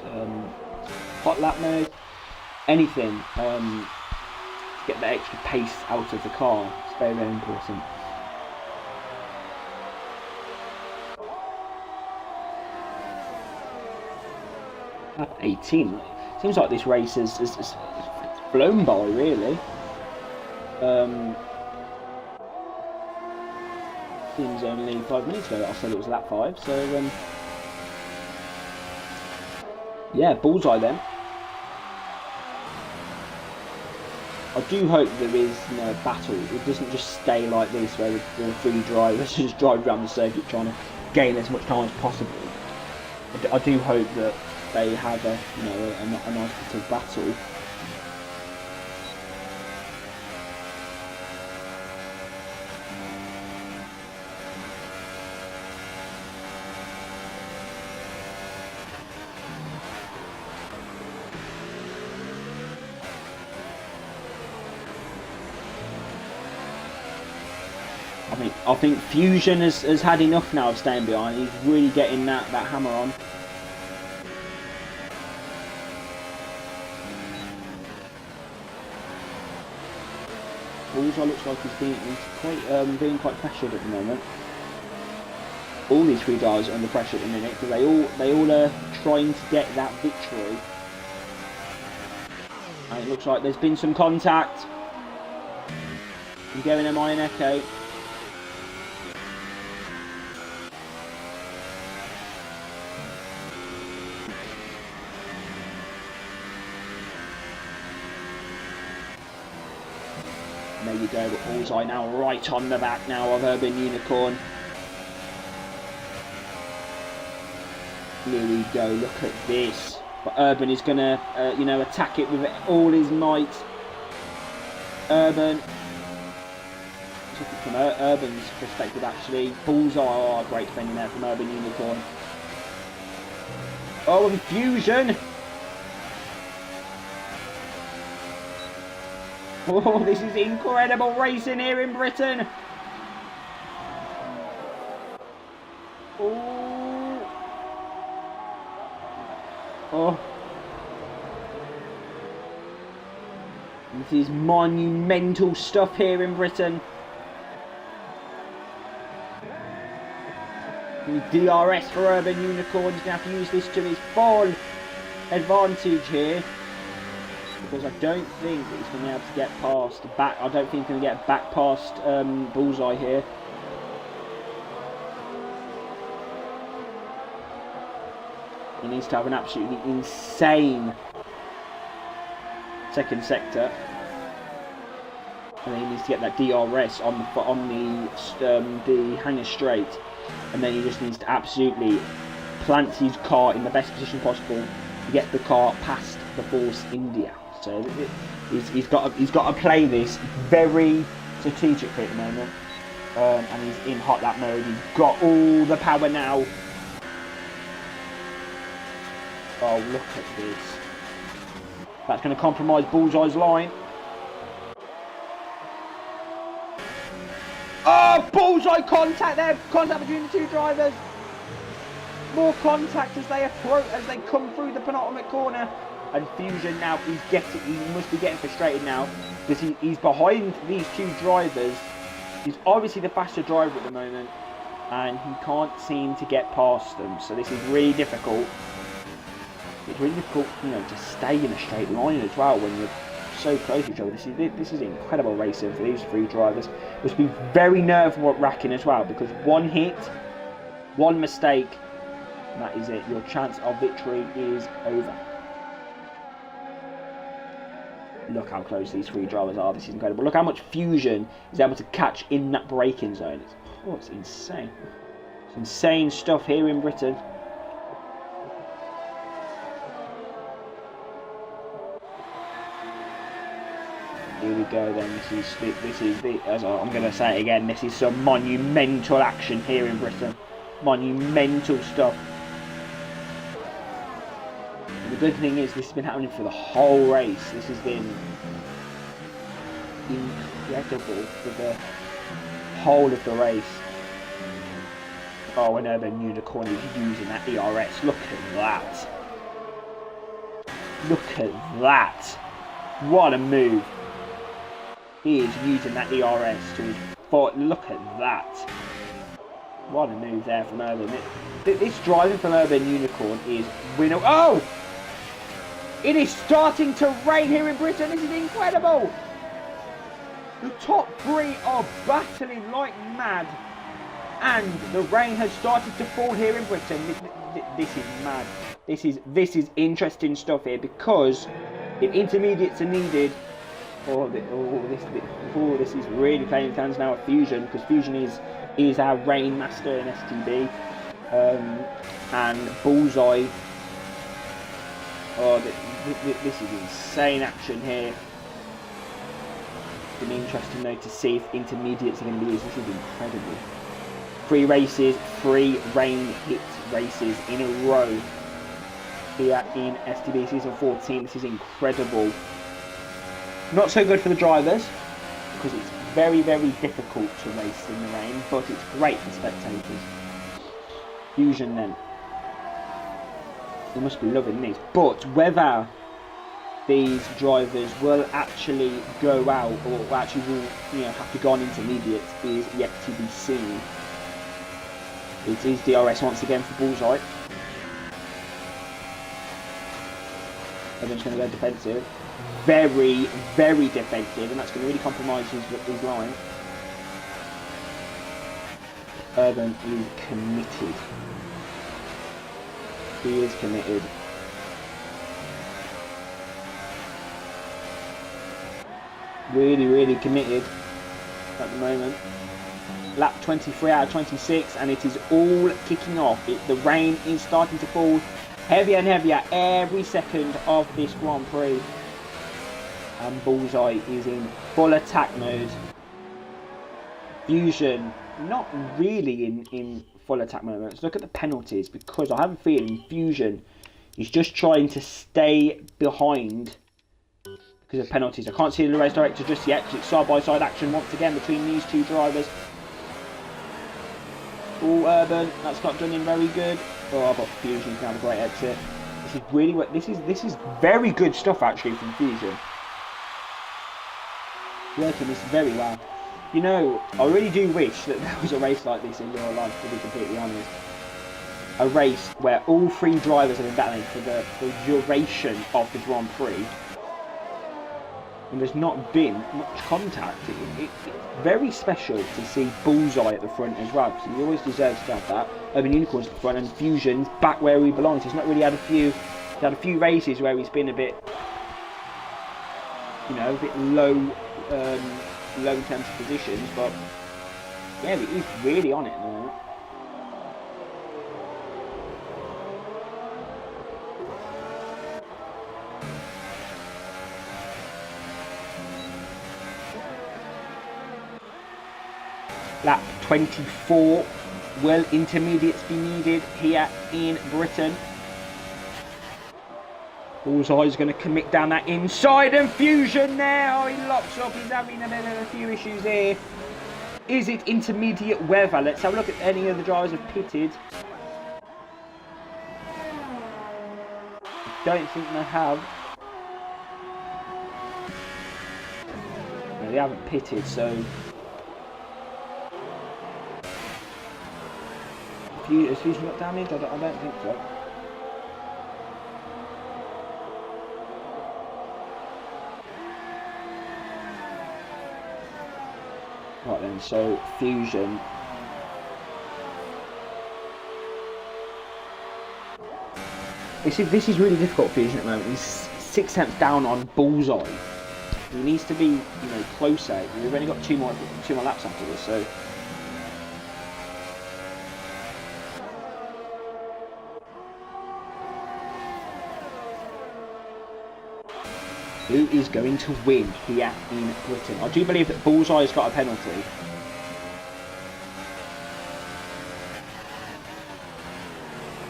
[SPEAKER 1] hot lap mode? Anything to get that extra pace out of the car. It's very, very important. Lap 18. Seems like this race has blown by, really. Seems only 5 minutes ago that I said it was lap 5, so yeah, Bullseye then. I do hope there is, you know, a battle. It doesn't just stay like this where the 3 drivers just drive around the circuit trying to gain as much time as possible. I do hope that they have a, you know, a nice little battle. I think Fusion has had enough now of staying behind. He's really getting that hammer on. Bullseye looks like he's being quite pressured at the moment. All these 3 drivers are under pressure at the minute because they all are trying to get that victory. And it looks like there's been some contact. I'm going MI and Echo. There you go, but Bullseye now right on the back now of Urban Unicorn. Here we go, look at this. But Urban is going to, you know, attack it with all his might. Urban. From Urban's perspective, actually. Bullseye, oh, great defending there from Urban Unicorn. Oh, and Fusion. Oh, this is incredible racing here in Britain. Oh. Oh. This is monumental stuff here in Britain. The DRS for Urban Unicorn. He's going to have to use this to his full advantage here. Because I don't think that he's going to be able to get past back. I don't think he's going to get back past Bullseye here. He needs to have an absolutely insane second sector, and then he needs to get that DRS on the hanger straight, and then he just needs to absolutely plant his car in the best position possible to get the car past the Force India. So he's got to play this very strategically at the moment, and he's in hot lap mode. He's got all the power now. Oh, look at this! That's going to compromise Bullseye's line. Oh, Bullseye contact there! Contact between the two drivers. More contact as they come through the penultimate corner. And Fusion now, he must be getting frustrated now because he's behind these two drivers. He's obviously the faster driver at the moment, and he can't seem to get past them. So this is really difficult. It's really difficult, you know, to stay in a straight line as well when you're so close to each other. This is incredible racing for these three drivers. It must be very nerve-wracking as well because one hit, one mistake, and that is it. Your chance of victory is over. Look how close these three drivers are. This is incredible. Look how much Fusion is able to catch in that braking zone. It's insane. It's insane stuff here in Britain. Here we go then. This is as I'm going to say it again. This is some monumental action here in Britain. Monumental stuff. The good thing is this has been happening for the whole race. This has been incredible for the whole of the race. Oh, and Urban Unicorn is using that ERS. Look at that. Look at that. What a move. He is using that ERS to his foot. Look at that. What a move there from Urban. This driving from Urban Unicorn is winner. Oh! It is starting to rain here in Britain. This is incredible. The top three are battling like mad. And the rain has started to fall here in Britain. This is mad. This is interesting stuff here because if intermediates are needed, this is really playing fans now at Fusion because Fusion is our rain master in STB, and Bullseye. Oh, this is insane action here. It's been interesting though to see if intermediates are going to be used. This is incredible. 3 races, 3 rain hit races in a row here in STB season 14. This is incredible. Not so good for the drivers because it's very, very difficult to race in the rain, but it's great for spectators. Fusion then. They must be loving these. But whether these drivers will actually go out or actually will, you know, have to go on intermediate is yet to be seen. It is DRS once again for Bullseye. Everyone's going to go defensive. Very, very defensive, and that's going to really compromise his line. Urban is committed. He is committed. Really, really committed at the moment. Lap 23 out of 26, and it is all kicking off. The rain is starting to fall heavier and heavier every second of this Grand Prix. And Bullseye is in full attack mode. Fusion not really in full attack mode. Let's look at the penalties because I have a feeling Fusion is just trying to stay behind because of penalties. I can't see the race director just yet because it's side-by-side action once again between these two drivers. Oh, Urban, that's not done him very good. Oh, but Fusion's going to have a great exit. This is really what this is very good stuff actually from Fusion. Working this very well. You know, I really do wish that there was a race like this in real life, to be completely honest. A race where all 3 drivers have been battling for the duration of the Grand Prix. And there's not been much contact. It's very special to see Bullseye at the front as well, because he always deserves to have that. Urban Unicorns at the front and Fusion's back where he belongs. He's not really had he's had a few races where he's been a bit, you know, a bit low in terms of positions, but yeah, he's really on it at the moment. lap 24. Will intermediates be needed here in Britain? Bullseye's going to commit down that inside, and Fusion now, he locks up, he's having a few issues here. Is it intermediate weather? Let's have a look at any of the drivers have pitted. Don't think they have. No, they haven't pitted, so has Fusion got damage? I don't think so. Right then, so Fusion. This is really difficult for Fusion at the moment. He's 6 tenths down on Bullseye. He needs to be, you know, closer. We've only got two more laps after this, so. Who is going to win here in Britain? I do believe that Bullseye has got a penalty.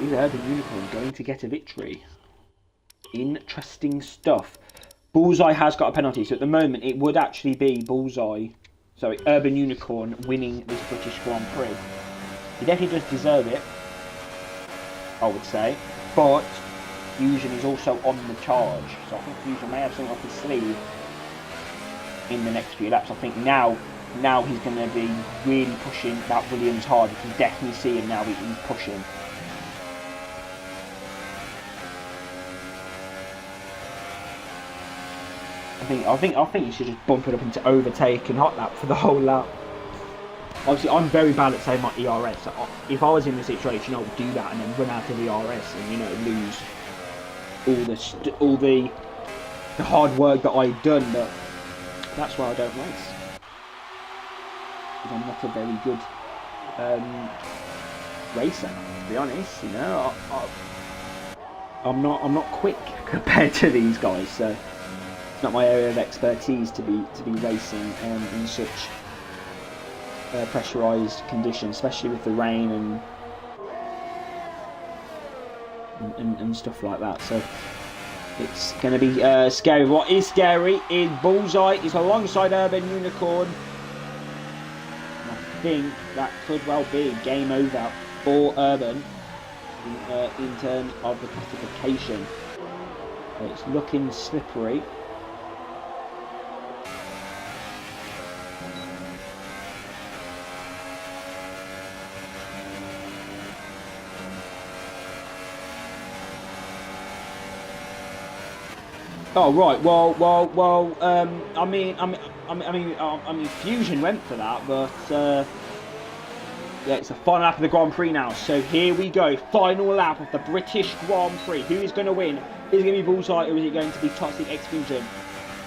[SPEAKER 1] Is Urban Unicorn going to get a victory? Interesting stuff. Bullseye has got a penalty, so at the moment it would actually be Urban Unicorn winning this British Grand Prix. He definitely does deserve it, I would say, but Fusion is also on the charge, so I think Fusion may have something up his sleeve in the next few laps. I think now he's going to be really pushing that Williams hard. You can definitely see him now, he's pushing. I think you should just bump it up into overtake and hot lap for the whole lap. Obviously, I'm very bad at saying my ERS. So if I was in the situation, I would do that and then run out of ERS and, you know, lose all the hard work that I've done. But that's why I don't race. Because I'm not a very good racer, to be honest. You know, I'm not quick compared to these guys. So. Not my area of expertise to be racing in such pressurised conditions, especially with the rain and stuff like that. So it's going to be scary. What is scary is Bullseye is alongside Urban Unicorn. And I think that could well be game over for Urban in terms of the classification. It's looking slippery. Oh right, well. I mean, Fusion went for that, but yeah, it's the final lap of the Grand Prix now. So here we go, final lap of the British Grand Prix. Who is going to win? Is it going to be Bullseye or is it going to be Toxic X Fusion?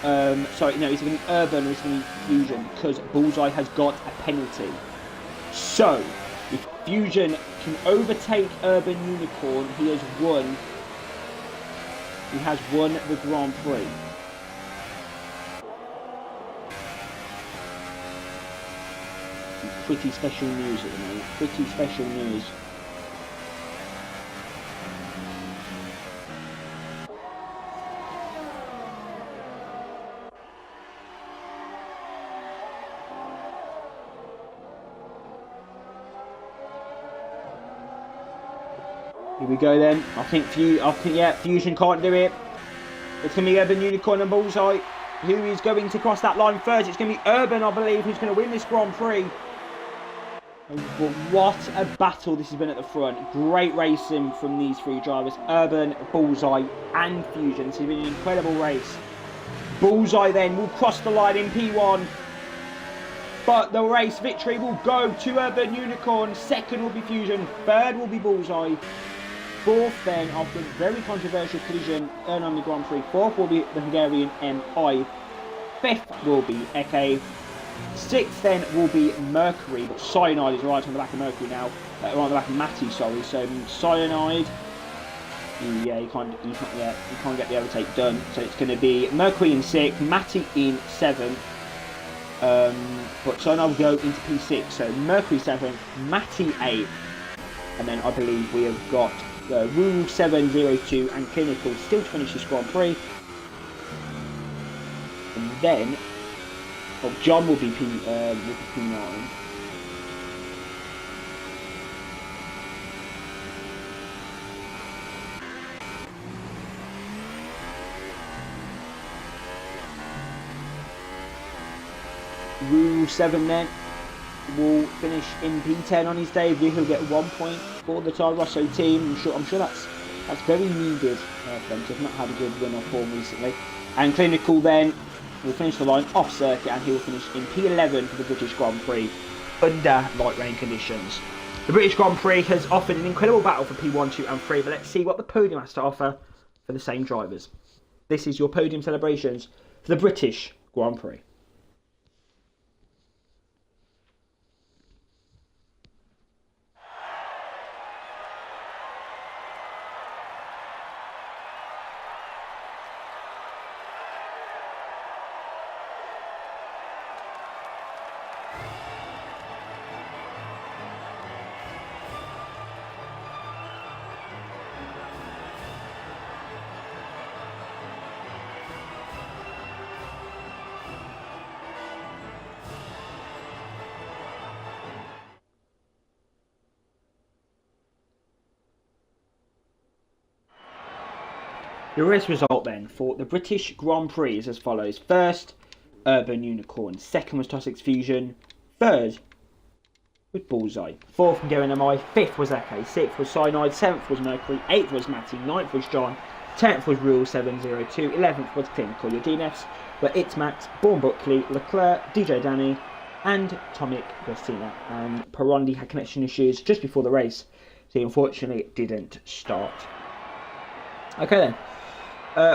[SPEAKER 1] Sorry, no, is it going to be Urban or is it going to be Fusion? Because Bullseye has got a penalty. So if Fusion can overtake Urban Unicorn, he has won. He has won the Grand Prix. Pretty special news at the moment. Pretty special news. Here we go then. I think yeah, Fusion can't do it. It's going to be Urban Unicorn and Bullseye. Who is going to cross that line first? It's going to be Urban, I believe, who's going to win this Grand Prix. But what a battle this has been at the front. Great racing from these three drivers. Urban, Bullseye and Fusion. It's been an incredible race. Bullseye then will cross the line in P1. But the race victory will go to Urban Unicorn. Second will be Fusion. Third will be Bullseye. Fourth then, after a very controversial collision early on the Grand Prix. Fourth will be the Hungarian M5. Fifth will be Eke. Sixth then will be Mercury, but Cyanide is right on the back of Mercury now. Right on the back of Matty, sorry. So Cyanide, yeah, he can't get the overtake done. So it's going to be Mercury in sixth, Matty in seventh, But Sonar will go into P6. So Mercury 7th, Matty 8th, and then I believe we have got Rule 702 and Clinical still to finish this Grand Prix. And then John will be P9. Rule 7 then will finish in P10 on his debut. He'll get 1 point for the Toro Rosso team. I'm sure that's very needed for them. They've not had a good run of form recently. And Clinical then will finish the line off circuit, and he will finish in P11 for the British Grand Prix under light rain conditions. The British Grand Prix has offered an incredible battle for P1, 2 and 3, but let's see what the podium has to offer for the same drivers. This is your podium celebrations for the British Grand Prix. The race result then for the British Grand Prix is as follows. First, Urban Unicorn. Second was Tossix Fusion. Third was Bullseye. Fourth, Garen MI. Fifth was Eke. Sixth was Cyanide. Seventh was Mercury. Eighth was Matty. Ninth was John. 10th was Rule 702. 11th was Clinical. Your DNFs were It's Max, Born Buckley, Leclerc, DJ Danny, and Tomic Gostina. And Parondi had connection issues just before the race, so he unfortunately didn't start. Okay then.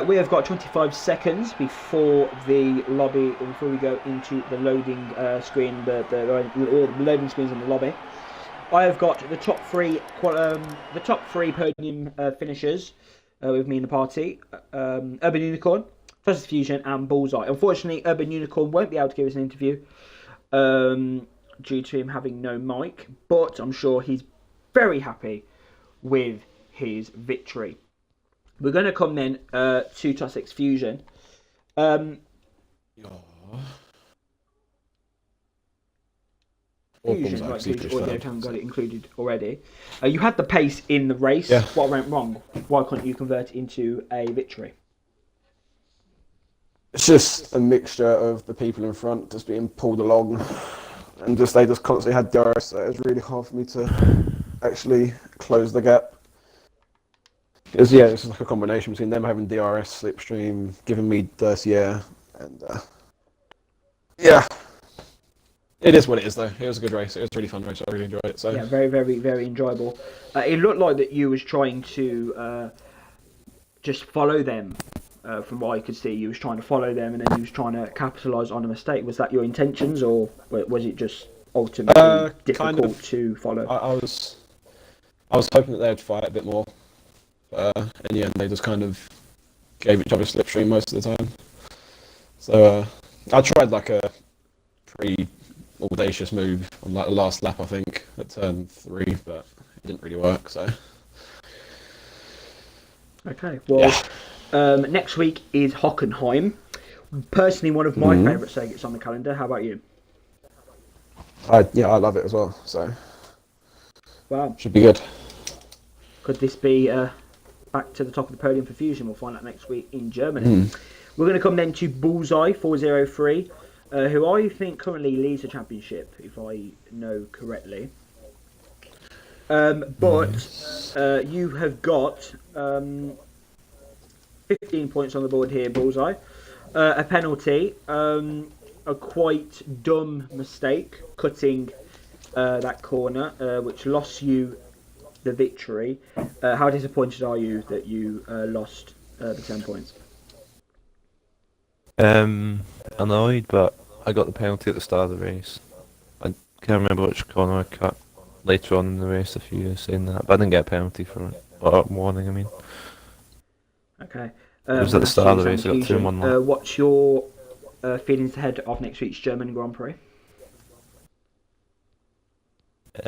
[SPEAKER 1] We have got 25 seconds before the lobby, before we go into the loading screen, the loading screens in the lobby. I have got the top three podium finishers with me in the party: Urban Unicorn, Tossix Fusion, and Bullseye. Unfortunately, Urban Unicorn won't be able to give us an interview due to him having no mic, but I'm sure he's very happy with his victory. We're going to come then to Tossix Fusion. Fusion, right, so you haven't got it included already. You had the pace in the race.
[SPEAKER 2] Yeah.
[SPEAKER 1] What went wrong? Why couldn't you convert it into a victory?
[SPEAKER 5] It's just a mixture of the people in front just being pulled along, and they just constantly had DRS, so it was really hard for me to actually close the gap. It's just like a combination between them having DRS, slipstream, giving me dirty air, and it is what it is though. It was a good race. It was a really fun race. I really enjoyed it. So
[SPEAKER 1] yeah, very, very, very enjoyable. It looked like that you was trying to just follow them. From what I could see, you was trying to follow them, and then you was trying to capitalise on a mistake. Was that your intentions, or was it just ultimately difficult to follow?
[SPEAKER 5] I was hoping that they'd fight a bit more. In the end, they just kind of gave each other slipstream most of the time. So I tried like a pretty audacious move on like the last lap, I think, at turn 3, but it didn't really work. So
[SPEAKER 1] okay, well, next week is Hockenheim. Personally, one of my favourite circuits on the calendar. How about you?
[SPEAKER 5] I love it as well. So
[SPEAKER 1] wow,
[SPEAKER 5] should be good.
[SPEAKER 1] Could this be back to the top of the podium for Fusion? We'll find out next week in Germany. We're going to come then to Bullseye 403, who I think currently leads the championship, if I know correctly. But you have got 15 points on the board here, Bullseye. A penalty, a quite dumb mistake, cutting that corner, which lost you the victory. How disappointed are you that you lost the 10 points?
[SPEAKER 2] Annoyed, but I got the penalty at the start of the race. I can't remember which corner I cut later on in the race, if you were saying that, but I didn't get a penalty for it. Or warning, I mean.
[SPEAKER 1] Okay.
[SPEAKER 2] It was at the start of the race, I got 2 in 1 lap.
[SPEAKER 1] What's your feelings ahead of next week's German Grand Prix?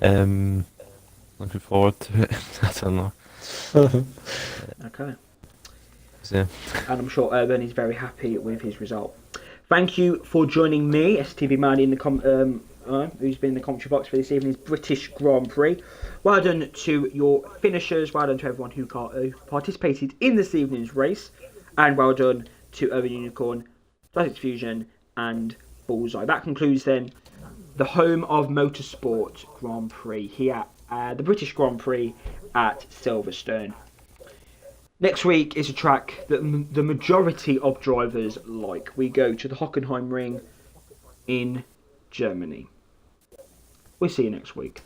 [SPEAKER 2] Looking forward to it. I don't know.
[SPEAKER 1] Okay.
[SPEAKER 2] Yeah.
[SPEAKER 1] And I'm sure Urban is very happy with his result. Thank you for joining me, STB Manny, in the who's been in the commentary box for this evening's British Grand Prix. Well done to your finishers. Well done to everyone who participated in this evening's race, and well done to Urban Unicorn, Classics Fusion, and Bullseye. That concludes then the home of motorsport Grand Prix here at the British Grand Prix at Silverstone. Next week is a track that the majority of drivers like. We go to the Hockenheim Ring in Germany. We'll see you next week.